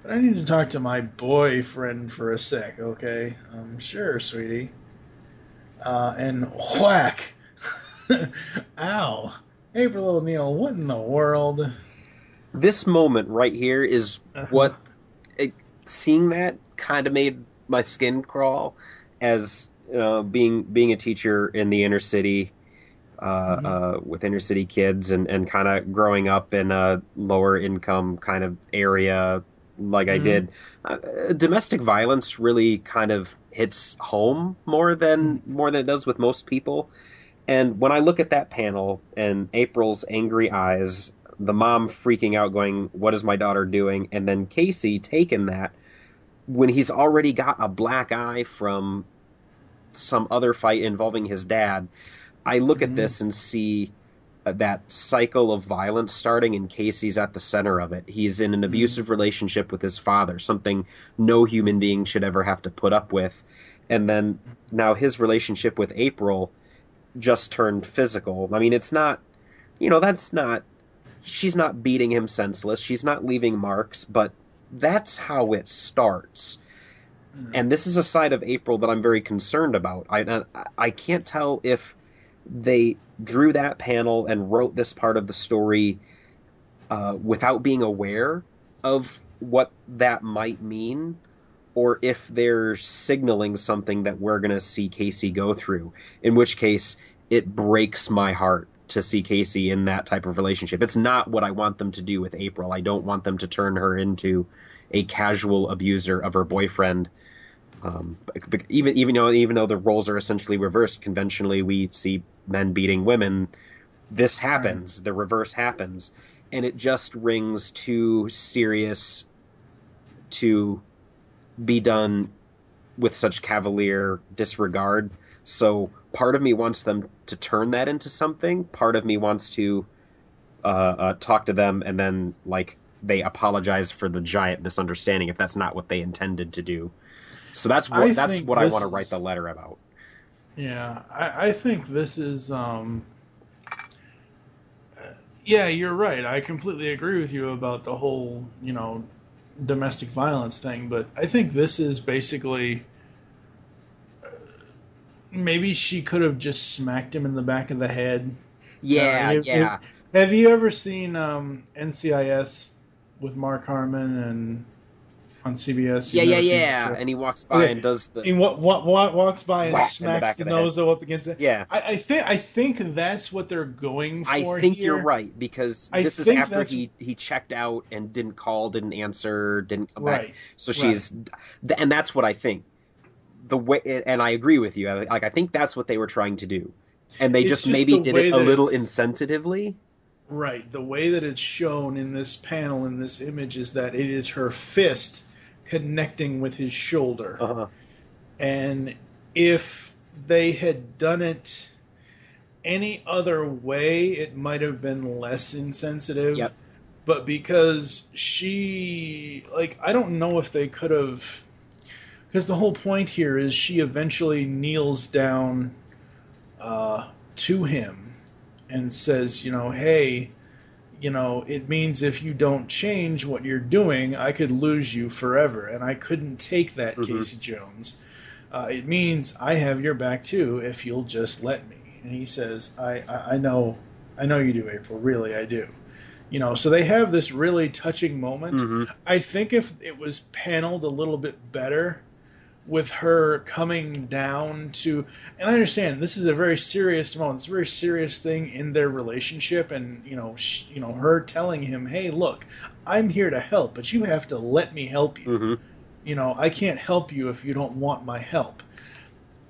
But I need to talk to my boyfriend for a sec, okay? Sure, sweetie. And whack! Ow! April O'Neil, what in the world? This moment right here is what... seeing that kind of made my skin crawl, as being a teacher in the inner city, with inner city kids, and kind of growing up in a lower income kind of area like I did. Domestic violence really kind of hits home more than it does with most people. And when I look at that panel and April's angry eyes, the mom freaking out going, what is my daughter doing? And then Casey taking that when he's already got a black eye from some other fight involving his dad. I look at this and see that cycle of violence starting, and Casey's at the center of it. He's in an abusive relationship with his father, something no human being should ever have to put up with. And then now his relationship with April just turned physical. I mean, it's not, she's not beating him senseless. She's not leaving marks, but that's how it starts. And this is a side of April that I'm very concerned about. I can't tell if they drew that panel and wrote this part of the story without being aware of what that might mean, or if they're signaling something that we're going to see Casey go through, in which case it breaks my heart to see Casey in that type of relationship. It's not what I want them to do with April. I don't want them to turn her into a casual abuser of her boyfriend. Even though the roles are essentially reversed, conventionally we see men beating women. This happens. The reverse happens, and it just rings too serious to be done with such cavalier disregard. So part of me wants them to turn that into something. Part of me wants to talk to them and then like they apologize for the giant misunderstanding if that's not what they intended to do. So that's what I want to write the letter about. Yeah, I think this is. Yeah, you're right. I completely agree with you about the whole, domestic violence thing. But I think this is basically. Maybe she could have just smacked him in the back of the head. Yeah. Have you ever seen NCIS with Mark Harmon and on CBS? Yeah. And he walks by and does the. He walks by and smacks the nozo up against it. Yeah. I think that's what they're going for. I think here. You're right, because this is after he checked out and didn't call, didn't answer, didn't come back. So she's, and that's what I think. The way, and I agree with you. I think that's what they were trying to do, and they just maybe did it a little insensitively. Right. The way that it's shown in this panel, in this image, is that it is her fist connecting with his shoulder. Uh-huh. And if they had done it any other way, it might have been less insensitive. Yep. But because she, I don't know if they could have... Because the whole point here is she eventually kneels down to him and says, hey, it means if you don't change what you're doing, I could lose you forever. And I couldn't take that, Casey Jones. It means I have your back too if you'll just let me. And he says, I know you do, April. Really, I do. So they have this really touching moment. I think if it was paneled a little bit better, with her coming down to, and I understand this is a very serious moment. It's a very serious thing in their relationship, and her telling him, "Hey, look, I'm here to help, but you have to let me help you. I can't help you if you don't want my help."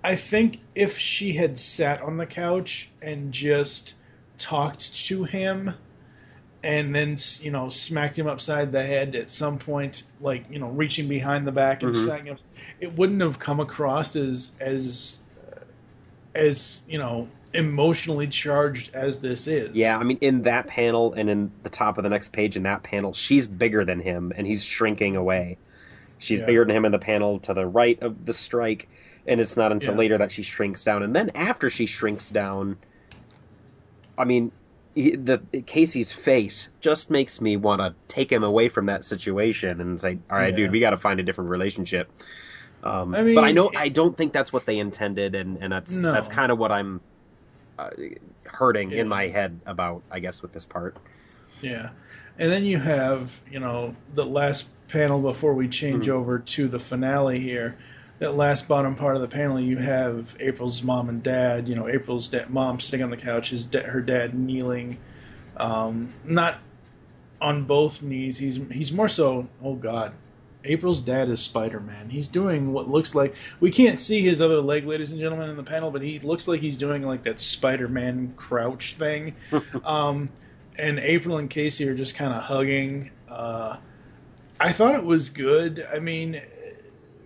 I think if she had sat on the couch and just talked to him, and then smacked him upside the head at some point, reaching behind the back and smacking him, it wouldn't have come across as emotionally charged as this is. Yeah, I mean, in that panel and in the top of the next page in that panel, she's bigger than him and he's shrinking away. She's bigger than him in the panel to the right of the strike, and it's not until later that she shrinks down. And then after she shrinks down, I mean, Casey's face just makes me want to take him away from that situation and say, all right, dude, we got to find a different relationship. But I don't think that's what they intended, and that's kind of what I'm hurting in my head about, I guess, with this part. Yeah. And then you have, the last panel before we change over to the finale here. That last bottom part of the panel, you have April's mom and dad. April's mom sitting on the couch, her dad kneeling, not on both knees. He's more so. Oh God, April's dad is Spider-Man. He's doing what looks like, we can't see his other leg, ladies and gentlemen, in the panel, but he looks like he's doing like that Spider-Man crouch thing. And April and Casey are just kind of hugging. I thought it was good. I mean,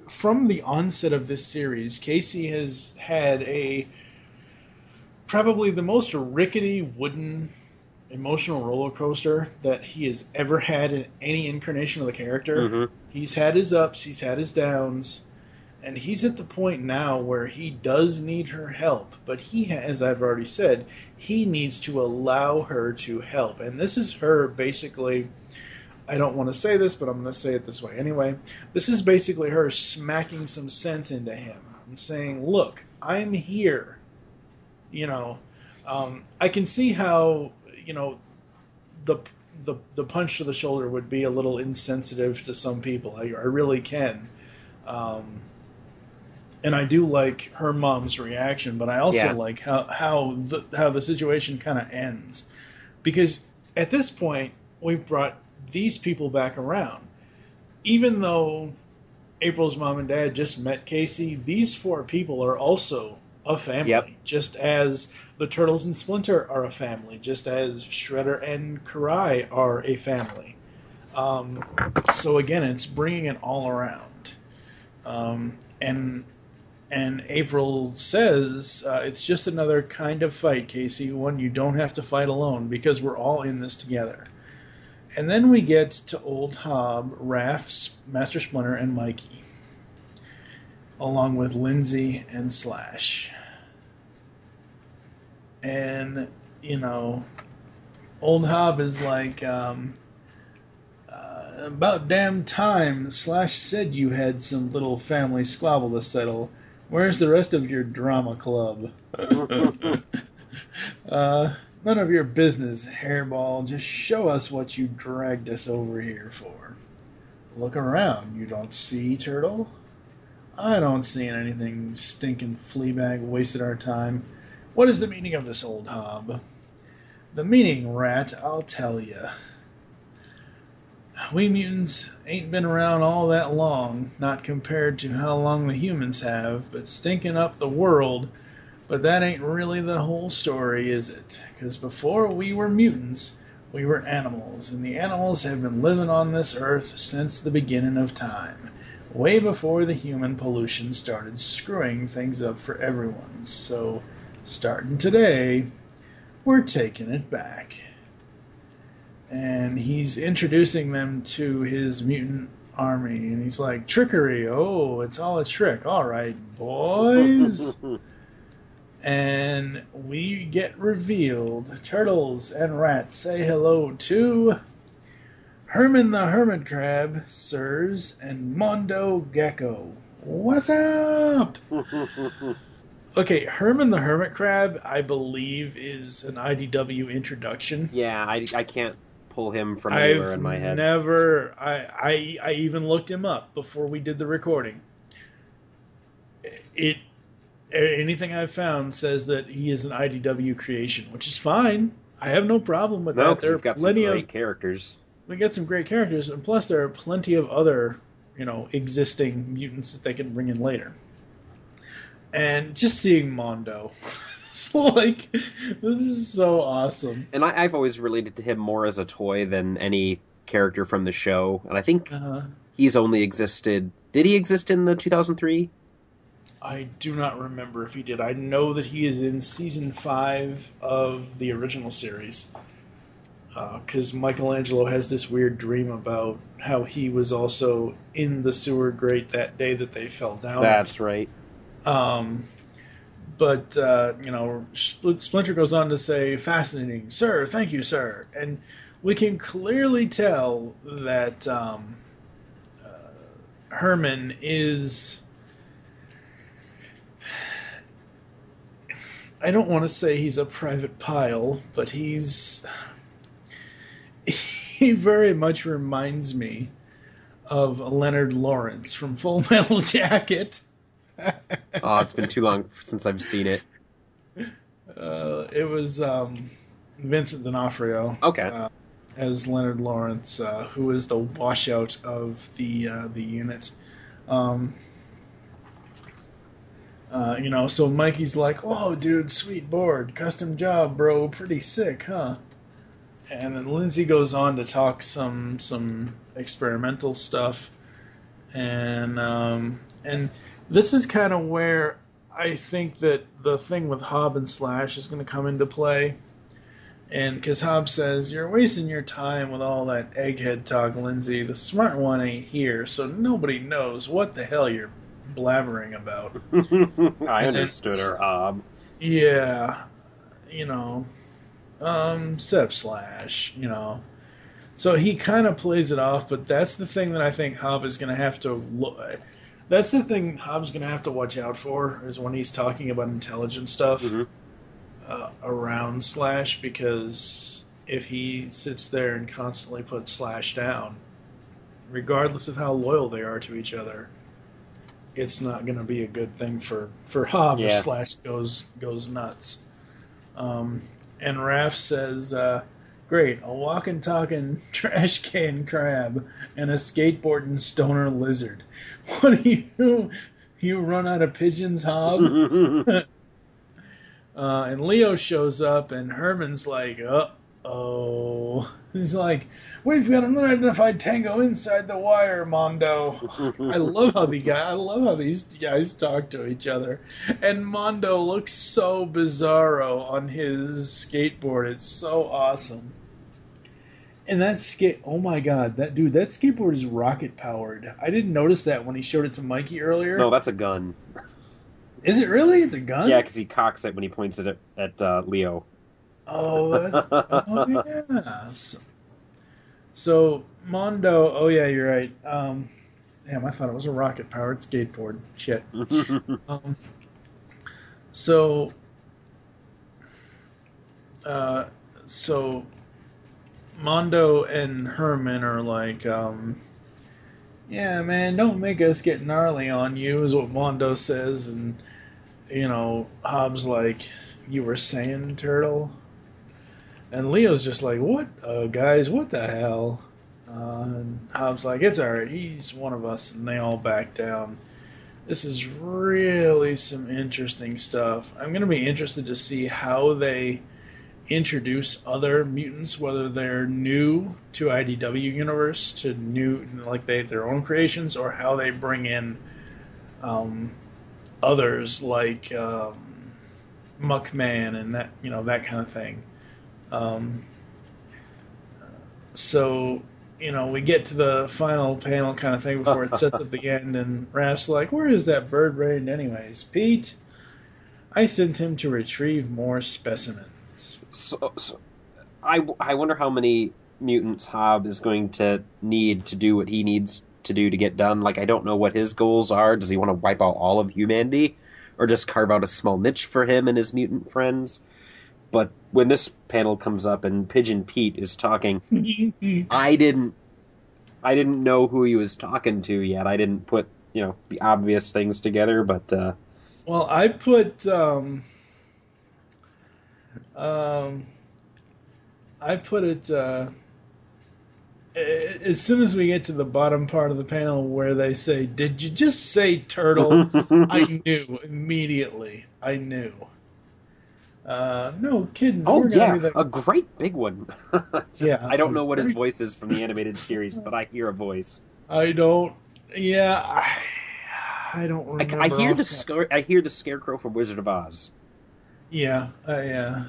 from the onset of this series, Casey has had probably the most rickety wooden emotional roller coaster that he has ever had in any incarnation of the character. He's had his ups, he's had his downs, and he's at the point now where he does need her help, but as I've already said, he needs to allow her to help. And this is her basically, I don't want to say this, but I'm going to say it this way anyway. This is basically her smacking some sense into him and saying, look, I'm here. I can see how, the punch to the shoulder would be a little insensitive to some people. I really can. And I do like her mom's reaction, but I also like how the situation kind of ends. Because at this point, we've brought these people back around. Even though April's mom and dad just met Casey, these four people are also a family. Just as the Turtles and Splinter are a family. Just as Shredder and Karai are a family. So again, it's bringing it all around. And April says, it's just another kind of fight, Casey, one you don't have to fight alone, because we're all in this together. And then we get to Old Hob, Raph, Master Splinter, and Mikey, along with Lindsay and Slash. And, you know, Old Hob is like, about damn time. Slash said you had some little family squabble to settle. Where's the rest of your drama club? None of your business, hairball. Just show us what you dragged us over here for. Look around. You don't see, Turtle? I don't see anything. Stinking fleabag wasted our time. What is the meaning of this, Old Hob? The meaning, Rat, I'll tell ya. We mutants ain't been around all that long, not compared to how long the humans have, but stinking up the world. But that ain't really the whole story, is it? Because before we were mutants, we were animals, and the animals have been living on this earth since the beginning of time, way before the human pollution started screwing things up for everyone. So, starting today, we're taking it back. And he's introducing them to his mutant army, and he's like, trickery, oh, it's all a trick. All right, boys. And we get revealed. Turtles and Rats say hello to Herman the Hermit Crab, sirs, and Mondo Gecko. What's up? Okay, Herman the Hermit Crab, I believe, is an IDW introduction. Yeah, I can't pull him from anywhere in my head. I even looked him up before we did the recording. Anything I've found says that he is an IDW creation, which is fine. I have no problem with that. There we've got some great characters. We got some great characters, and plus there are plenty of other, existing mutants that they can bring in later. And just seeing Mondo, it's like, this is so awesome. And I've always related to him more as a toy than any character from the show. And I think he's only existed... Did he exist in the 2003? I do not remember if he did. I know that he is in Season 5 of the original series. Because Michelangelo has this weird dream about how he was also in the sewer grate that day that they fell down. That's right. But Splinter goes on to say, fascinating, sir, thank you, sir. And we can clearly tell that Herman is... I don't want to say he's a private pile, but he very much reminds me of Leonard Lawrence from Full Metal Jacket. Oh, it's been too long since I've seen it. It was Vincent D'Onofrio. Okay. As Leonard Lawrence, who is the washout of the unit. So Mikey's like, "Oh, dude, sweet board, custom job, bro, pretty sick, huh?" And then Lindsay goes on to talk some experimental stuff, and this is kind of where I think that the thing with Hob and Slash is going to come into play. And because Hob says, "You're wasting your time with all that egghead talk, Lindsay. The smart one ain't here, so nobody knows what the hell you're blabbering about." I understood her, Hob. Yeah, Sep Slash, So he kind of plays it off, but that's the thing that I think Hob is going to have to look. That's the thing Hob's going to have to watch out for, is when he's talking about intelligent stuff around Slash, because if he sits there and constantly puts Slash down, regardless of how loyal they are to each other, it's not going to be a good thing for Hob if Slash goes nuts. And Raph says, "Great, a walking, talking trash can crab and a skateboarding stoner lizard. What do you run out of pigeons, Hob?" And Leo shows up, and Herman's like, "Uh-oh." He's like, we've got an unidentified tango inside the wire, Mondo. I love how these guys talk to each other. And Mondo looks so bizarro on his skateboard. It's so awesome. And oh my god, that skateboard is rocket powered. I didn't notice that when he showed it to Mikey earlier. No, that's a gun. Is it really? It's a gun? Yeah, because he cocks it when he points it at Leo. Oh, yeah. So Mondo, oh yeah, you're right. Damn, I thought it was a rocket powered skateboard. Shit. So Mondo and Herman are like, yeah, man, don't make us get gnarly on you, is what Mondo says. And, Hobbs like, you were saying, Turtle? And Leo's just like, what? Guys, what the hell? And Hobbs like, it's alright, he's one of us. And they all back down. This is really some interesting stuff. I'm going to be interested to see how they introduce other mutants, whether they're new to IDW universe, to new, like their own creations, or how they bring in others like Muckman and that kind of thing. So we get to the final panel kind of thing before it sets up the end, and Raph's like, where is that bird brain anyways? Pete, I sent him to retrieve more specimens. So I wonder how many mutants Hobb is going to need to do what he needs to do to get done. Like, I don't know what his goals are. Does he want to wipe out all of humanity, or just carve out a small niche for him and his mutant friends? But when this panel comes up and Pigeon Pete is talking, I didn't know who he was talking to yet. I didn't put the obvious things together, but well, I put it as soon as we get to the bottom part of the panel where they say, "Did you just say turtle?" I knew immediately. I knew. No kidding. Oh yeah, a great big one. Yeah, I don't know what his voice is from the animated series, but I hear a voice. I don't. Yeah, I don't remember. I hear the Scarecrow from Wizard of Oz. Yeah, yeah.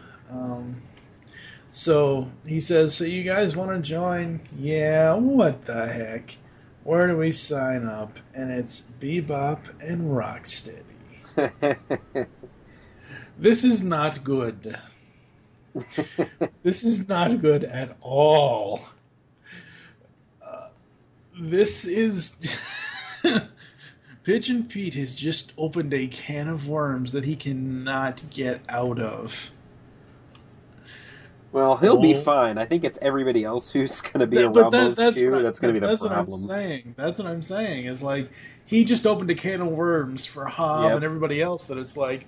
So he says, so you guys want to join? Yeah, what the heck? Where do we sign up? And it's Bebop and Rocksteady. This is not good. This is not good at all. This is... Pigeon Pete has just opened a can of worms that he cannot get out of. Well, he'll be fine. I think it's everybody else who's going to be around those two that's going to be the problem. That's what I'm saying. Is like, he just opened a can of worms for Hobb and everybody else that it's like,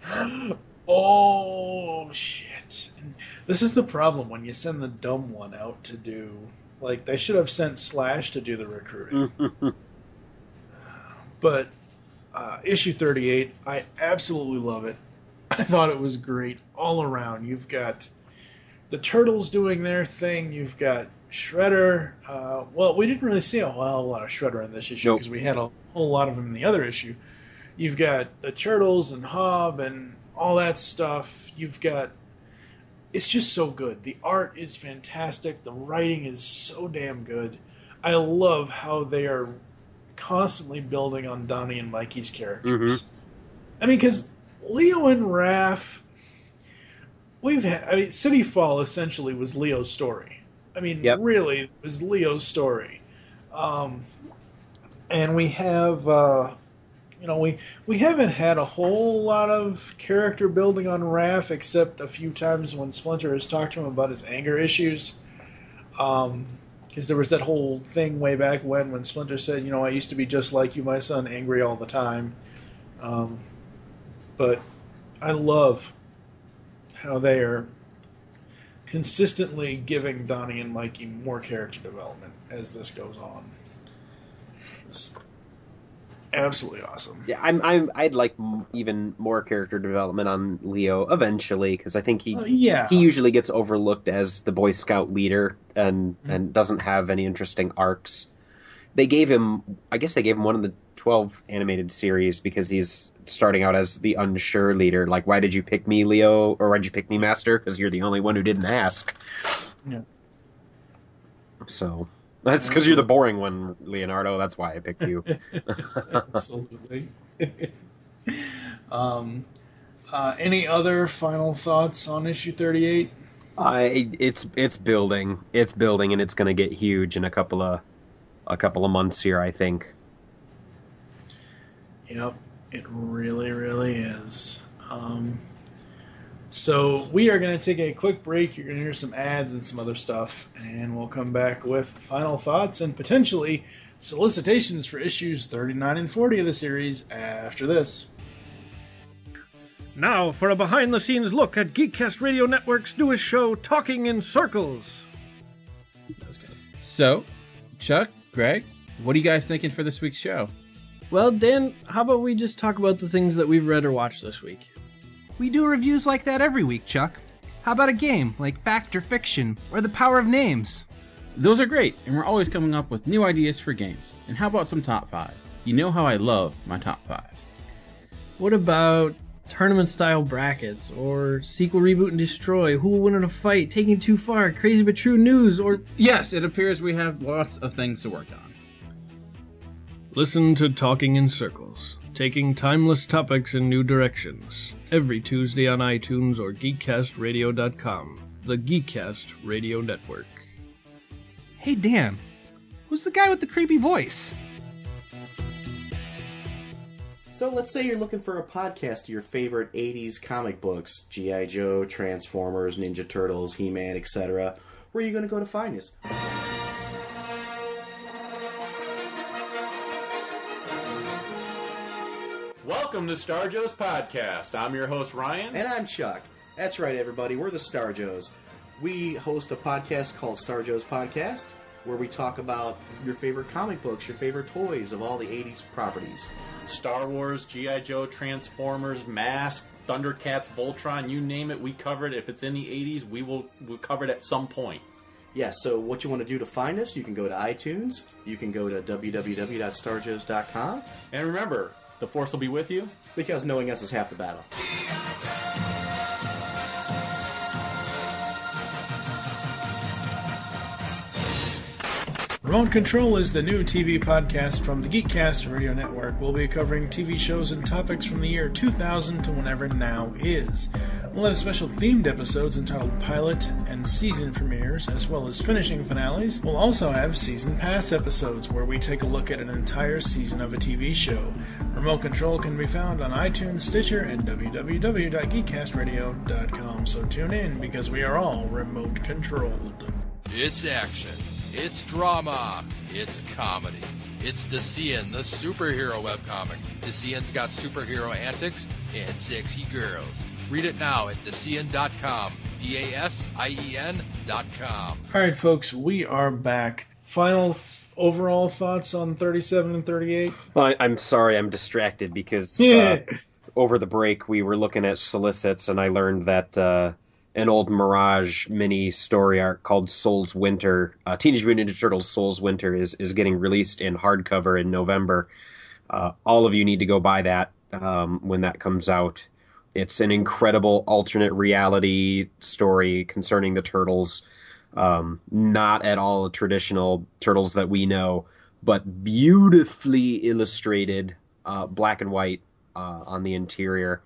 oh, shit. And this is the problem when you send the dumb one out to do... Like, they should have sent Slash to do the recruiting. But issue 38, I absolutely love it. I thought it was great all around. You've got the Turtles doing their thing. You've got Shredder. Well, we didn't really see a lot of Shredder in this issue because we had a whole lot of him in the other issue. You've got the Turtles and Hobb and all that stuff. You've got... It's just so good. The art is fantastic. The writing is so damn good. I love how they are constantly building on Donnie and Mikey's characters. Mm-hmm. I mean, because Leo and Raph... City Fall essentially was Leo's story. I mean, really, it was Leo's story. And we have, we haven't had a whole lot of character building on Raph, except a few times when Splinter has talked to him about his anger issues. Because there was that whole thing way back when Splinter said, I used to be just like you, my son, angry all the time. But I love how they are consistently giving Donnie and Mikey more character development as this goes on. Absolutely awesome. Yeah, I'd like even more character development on Leo eventually, because I think he usually gets overlooked as the Boy Scout leader and doesn't have any interesting arcs. I guess they gave him one of the 12 animated series because he's starting out as the unsure leader. Like, why did you pick me, Leo? Or why'd you pick me, Master? Because you're the only one who didn't ask. Yeah. So that's because you're the boring one, Leonardo. That's why I picked you. Absolutely. Any other final thoughts on issue 38? It's building. It's building, and it's going to get huge in a couple of months here, I think. Yep, it really, really is. So we are going to take a quick break. You're going to hear some ads and some other stuff, and we'll come back with final thoughts and potentially solicitations for issues 39 and 40 of the series after this. Now for a behind-the-scenes look at Geekcast Radio Network's newest show, Talking in Circles. So, Chuck, Greg, what are you guys thinking for this week's show? Well, Dan, how about we just talk about the things that we've read or watched this week? We do reviews like that every week, Chuck. How about a game like Fact or Fiction or The Power of Names? Those are great, and we're always coming up with new ideas for games. And how about some top fives? You know how I love my top fives. What about tournament-style brackets, or sequel, reboot, and destroy, who will win in a fight, taking too far, crazy but true news, or... Yes, it appears we have lots of things to work on. Listen to Talking in Circles, taking timeless topics in new directions, every Tuesday on iTunes or GeekCastRadio.com, the Geekcast Radio Network. Hey Dan, who's the guy with the creepy voice? So let's say you're looking for a podcast of your favorite 80s comic books, G.I. Joe, Transformers, Ninja Turtles, He-Man, etc. Where are you going to go to find us? Welcome to Star Joe's Podcast. I'm your host, Ryan. And I'm Chuck. That's right, everybody. We're the Star Joes. We host a podcast called Star Joe's Podcast, where we talk about your favorite comic books, your favorite toys of all the 80s properties. Star Wars, G.I. Joe, Transformers, Mask, Thundercats, Voltron, you name it, we cover it. If it's in the 80s, we'll cover it at some point. Yes, so what you want to do to find us, you can go to iTunes, you can go to www.starjoes.com. And remember, the Force will be with you. Because knowing us is half the battle. Remote Control is the new TV podcast from the Geekcast Radio Network. We'll be covering TV shows and topics from the year 2000 to whenever now is. We'll have special themed episodes entitled Pilot and Season Premieres, as well as finishing finales. We'll also have Season Pass episodes, where we take a look at an entire season of a TV show. Remote Control can be found on iTunes, Stitcher, and www.geekcastradio.com. So tune in, because we are all remote controlled. It's action. It's drama. It's comedy. It's Decian, the superhero webcomic. Decian's got superhero antics and sexy girls. Read it now at Decian.com. DASIEN.com. Alright, folks, we are back. Final overall thoughts on 37 and 38? Well, I'm sorry, I'm distracted because over the break we were looking at solicits, and I learned that an old Mirage mini story arc called Soul's Winter, Teenage Mutant Ninja Turtles Soul's Winter, is getting released in hardcover in November. All of you need to go buy that when that comes out. It's an incredible alternate reality story concerning the Turtles. Not at all the traditional Turtles that we know, but beautifully illustrated, black and white on the interior.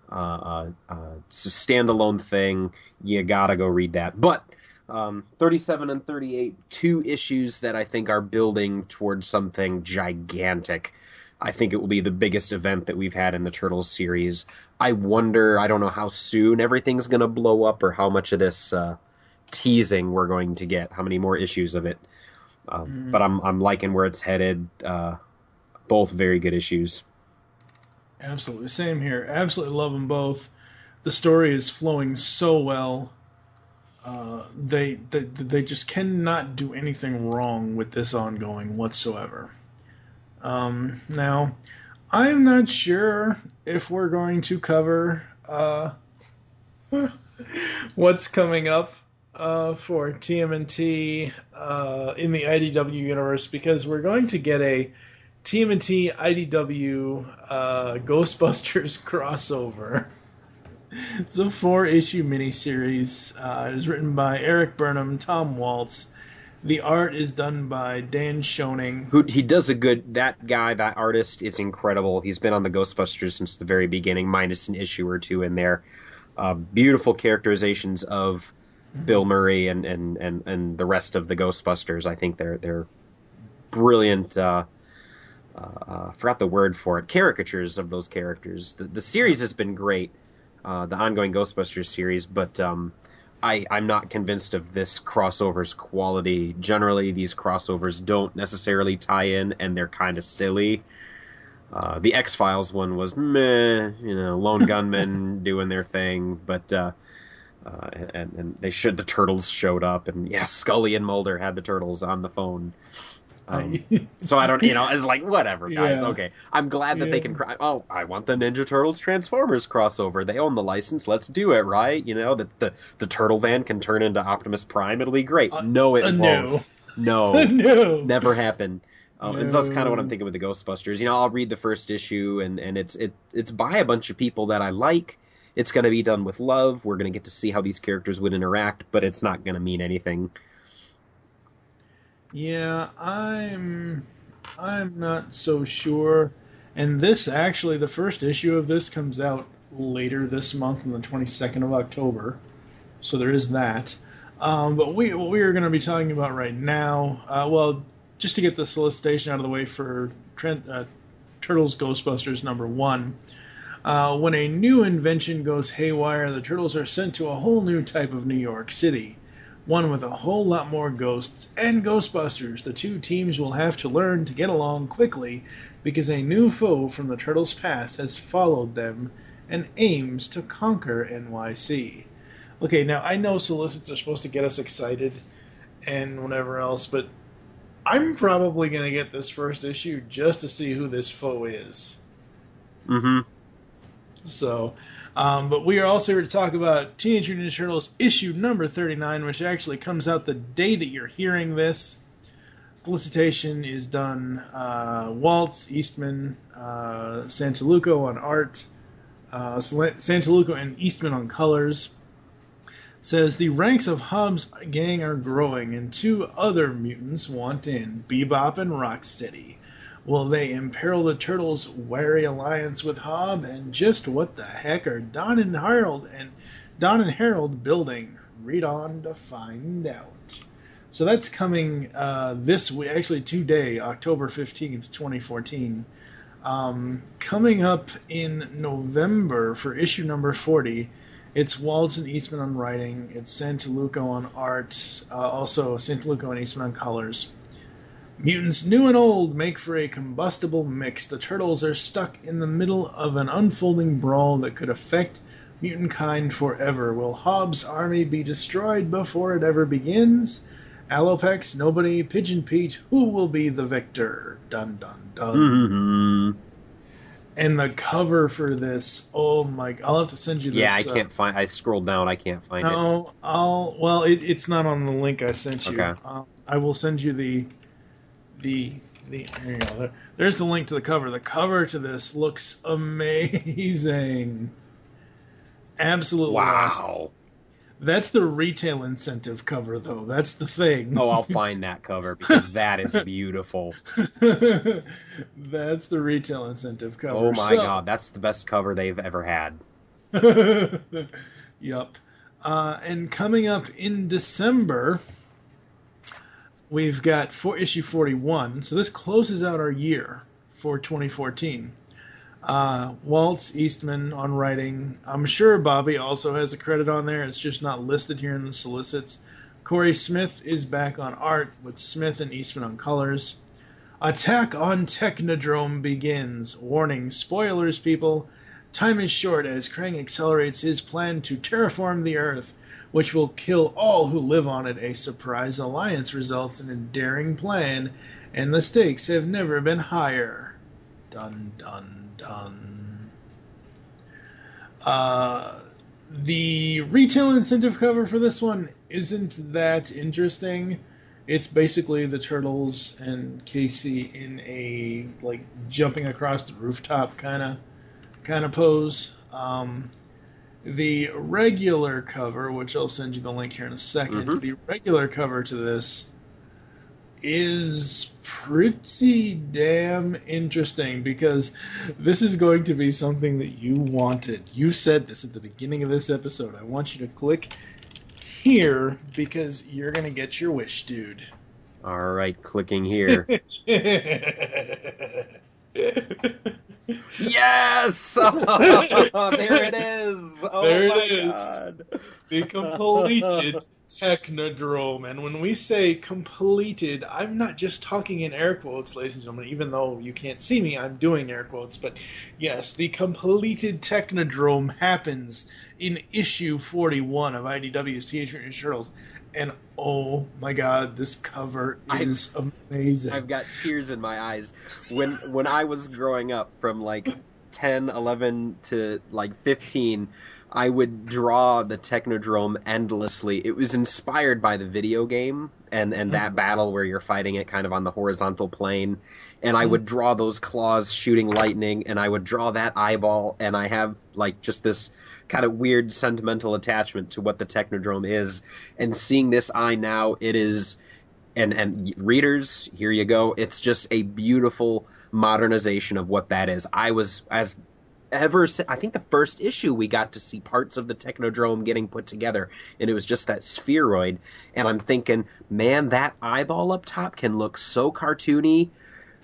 It's a standalone thing. You gotta go read that. But 37 and 38, two issues that I think are building towards something gigantic. I think it will be the biggest event that we've had in the Turtles series. I don't know how soon everything's gonna blow up, or how much of this teasing we're going to get, how many more issues of it. But I'm liking where it's headed. Both very good issues. Absolutely. Same here. Absolutely love them both. The story is flowing so well. They just cannot do anything wrong with this ongoing whatsoever. Now, I'm not sure if we're going to cover what's coming up for TMNT in the IDW universe, because we're going to get a TMNT IDW Ghostbusters crossover. It's a 4-issue miniseries. It is written by Eric Burnham, Tom Waltz. The art is done by Dan Schoening. He does a good... That artist is incredible. He's been on the Ghostbusters since the very beginning, minus an issue or two in there. Beautiful characterizations of Bill Murray and the rest of the Ghostbusters. I think they're brilliant. Forgot the word for it. Caricatures of those characters. The series has been great. The ongoing Ghostbusters series, but I'm not convinced of this crossover's quality. Generally, these crossovers don't necessarily tie in, and they're kind of silly. The X-Files one was meh, lone gunmen doing their thing, but and the Turtles showed up, and Scully and Mulder had the Turtles on the phone. So I don't, it's like, whatever, guys. Yeah. Okay. I'm glad that they can I want the Ninja Turtles Transformers crossover. They own the license. Let's do it, right? That the Turtle Van can turn into Optimus Prime. It'll be great. No, it won't. No. No. Never happen. And that's kind of what I'm thinking with the Ghostbusters. I'll read the first issue, and it's by a bunch of people that I like. It's going to be done with love. We're going to get to see how these characters would interact, but it's not going to mean anything. Yeah, I'm not so sure. And this, actually, the first issue of this comes out later this month on the 22nd of October. So there is that. But what we are going to be talking about right now, just to get the solicitation out of the way for Turtles Ghostbusters #1. When a new invention goes haywire, the Turtles are sent to a whole new type of New York City. One with a whole lot more ghosts and Ghostbusters. The two teams will have to learn to get along quickly because a new foe from the Turtles' past has followed them and aims to conquer NYC. Okay, now I know solicits are supposed to get us excited and whatever else, but I'm probably going to get this first issue just to see who this foe is. Mm-hmm. So... but we are also here to talk about Teenage Mutant Ninja Turtles issue number 39, which actually comes out the day that you're hearing this. Solicitation is done Waltz, Eastman, Santaluco on art, Santaluco and Eastman on colors. Says the ranks of Hobbs' gang are growing and two other mutants want in, Bebop and Rocksteady. Will they imperil the Turtles' wary alliance with Hobb? And just what the heck are Don and Harold building? Read on to find out. So that's coming this week, actually today, October 15th, 2014. Coming up in November for issue number 40, it's Waltz and Eastman on writing. It's Santaluco on art. Also Santaluco and Eastman on colors. Mutants new and old make for a combustible mix. The Turtles are stuck in the middle of an unfolding brawl that could affect mutant kind forever. Will Hobbs' army be destroyed before it ever begins? Alopex, Nobody, Pigeon Pete, who will be the victor? Dun dun dun. Mm-hmm. And the cover for this, oh my! I'll have to send you this. Yeah, I can't find. I scrolled down. I can't find it. No, Well, it's not on the link I sent you. Okay. I will send you the here you go. There's the link to the cover. The cover to this looks amazing. Absolutely awesome. That's the retail incentive cover, though. That's the thing. Oh, I'll find that cover because that is beautiful. That's the retail incentive cover. Oh my god, that's the best cover they've ever had. Yup. And coming up in December, we've got issue 41. So this closes out our year for 2014. Waltz, Eastman on writing. I'm sure Bobby also has a credit on there. It's just not listed here in the solicits. Corey Smith is back on art with Smith and Eastman on colors. Attack on Technodrome begins. Warning, spoilers, people. Time is short as Krang accelerates his plan to terraform the Earth. which will kill all who live on it. A surprise alliance results in a daring plan, and the stakes have never been higher. Dun, dun, dun. The retail incentive cover for this one isn't that interesting. It's basically the Turtles and Casey in a like jumping across the rooftop kind of pose. The regular cover, which I'll send you the link here in a second, the regular cover to this is pretty damn interesting because this is going to be something that you wanted. You said this at the beginning of this episode. I want you to click here because you're going to get your wish, dude. All right, clicking here. Yes! Oh, there it is! Oh, there it my is. God. The completed Technodrome. And when we say completed, I'm not just talking in air quotes, ladies and gentlemen, even though you can't see me, I'm doing air quotes. But yes, the completed Technodrome happens in issue 41 of IDW's Teenage Mutant Ninja Turtles. And oh my God, this cover is amazing. I've got tears in my eyes. When I was growing up from like 10, 11 to like 15, I would draw the Technodrome endlessly. It was inspired by the video game and that battle where you're fighting it kind of on the horizontal plane. And I would draw those claws shooting lightning, and I would draw that eyeball, and I have like just this kind of weird sentimental attachment to what the Technodrome is. And seeing this eye now, it is, and readers, here you go, it's just a beautiful modernization of what that is. I think the first issue we got to see parts of the Technodrome getting put together, and it was just that spheroid, and I'm thinking, man, that eyeball up top can look so cartoony.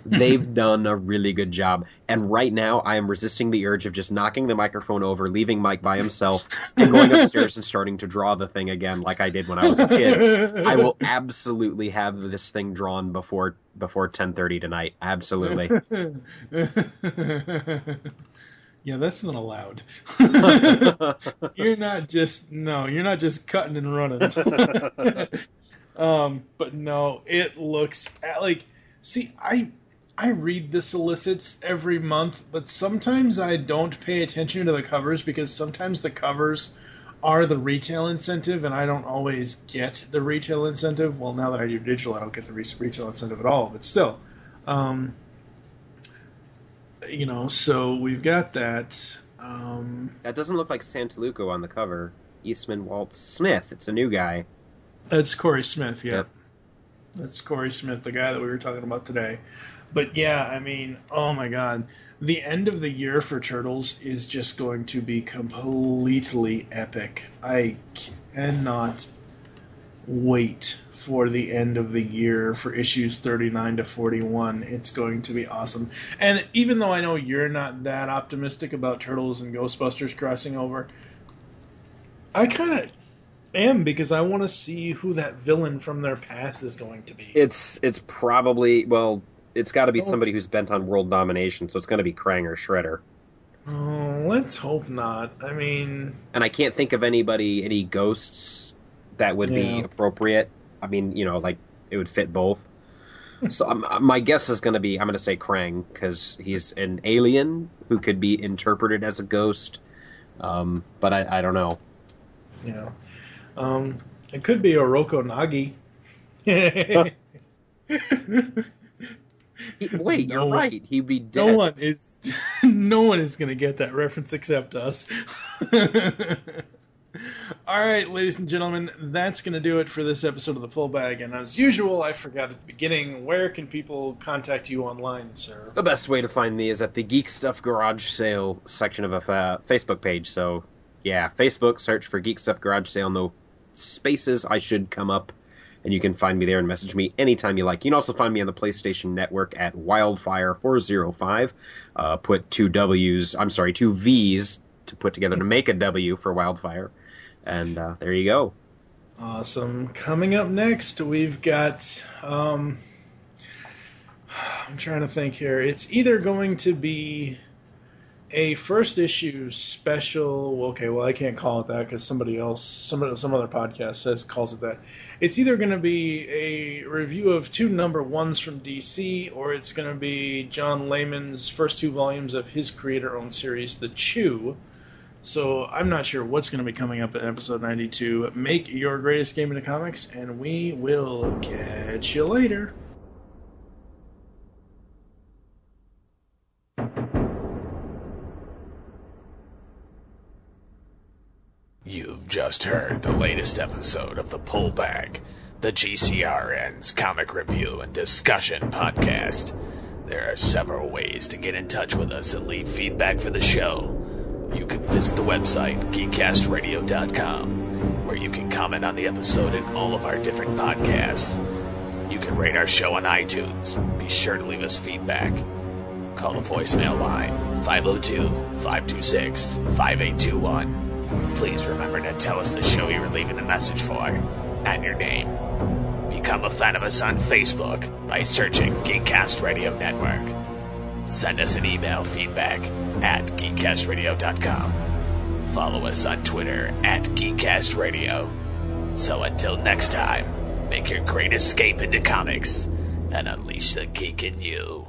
They've done a really good job. And right now, I am resisting the urge of just knocking the microphone over, leaving Mike by himself, and going upstairs and starting to draw the thing again like I did when I was a kid. I will absolutely have this thing drawn before 10:30 tonight. Absolutely. Yeah, that's not allowed. You're not just cutting and running. But no, it looks like, see, I read the solicits every month, but sometimes I don't pay attention to the covers because sometimes the covers are the retail incentive, and I don't always get the retail incentive. Well, now that I do digital, I don't get the retail incentive at all, but still. So we've got that. That doesn't look like Santaluco on the cover. Eastman Walt Smith. It's a new guy. That's Corey Smith, yeah. Yep. That's Corey Smith, the guy that we were talking about today. But yeah, I mean, oh my God. The end of the year for Turtles is just going to be completely epic. I cannot wait for the end of the year for issues 39 to 41. It's going to be awesome. And even though I know you're not that optimistic about Turtles and Ghostbusters crossing over, I kind of am, because I want to see who that villain from their past is going to be. It's probably, well, it's got to be somebody who's bent on world domination, so it's going to be Krang or Shredder. Oh, let's hope not. I mean... And I can't think of any ghosts that would be appropriate. I mean, like, it would fit both. So my guess is going to be, I'm going to say Krang, because he's an alien who could be interpreted as a ghost. But I don't know. Yeah. It could be Oroko Nagi. Wait, you're right. He'd be dead. No one is going to get that reference except us. All right, ladies and gentlemen, that's going to do it for this episode of the Pull Bag. And as usual, I forgot at the beginning, where can people contact you online, sir? The best way to find me is at the Geek Stuff Garage Sale section of a Facebook page. So, yeah, Facebook, search for Geek Stuff Garage Sale, no spaces. I should come up, and you can find me there and message me anytime you like. You can also find me on the PlayStation Network at Wildfire405. Put two V's to put together to make a W for Wildfire. And there you go. Awesome. Coming up next, we've got... I'm trying to think here. It's either going to be a first issue special. Okay, well, I can't call it that because somebody else, some other podcast calls it that. It's either going to be a review of 2 number 1s from DC, or it's going to be John Layman's first 2 volumes of his creator-owned series, The Chew. So I'm not sure what's going to be coming up in episode 92. Make your greatest game in the comics, and we will catch you later. You've just heard the latest episode of The Pull Bag, the GCRN's comic review and discussion podcast. There are several ways to get in touch with us and leave feedback for the show. You can visit the website, geekcastradio.com, where you can comment on the episode and all of our different podcasts. You can rate our show on iTunes. Be sure to leave us feedback. Call the voicemail line, 502-526-5821. Please remember to tell us the show you were leaving the message for and your name. Become a fan of us on Facebook by searching Geekcast Radio Network. Send us an email feedback at geekcastradio.com. Follow us on Twitter at geekcastradio. So until next time, make your great escape into comics and unleash the geek in you.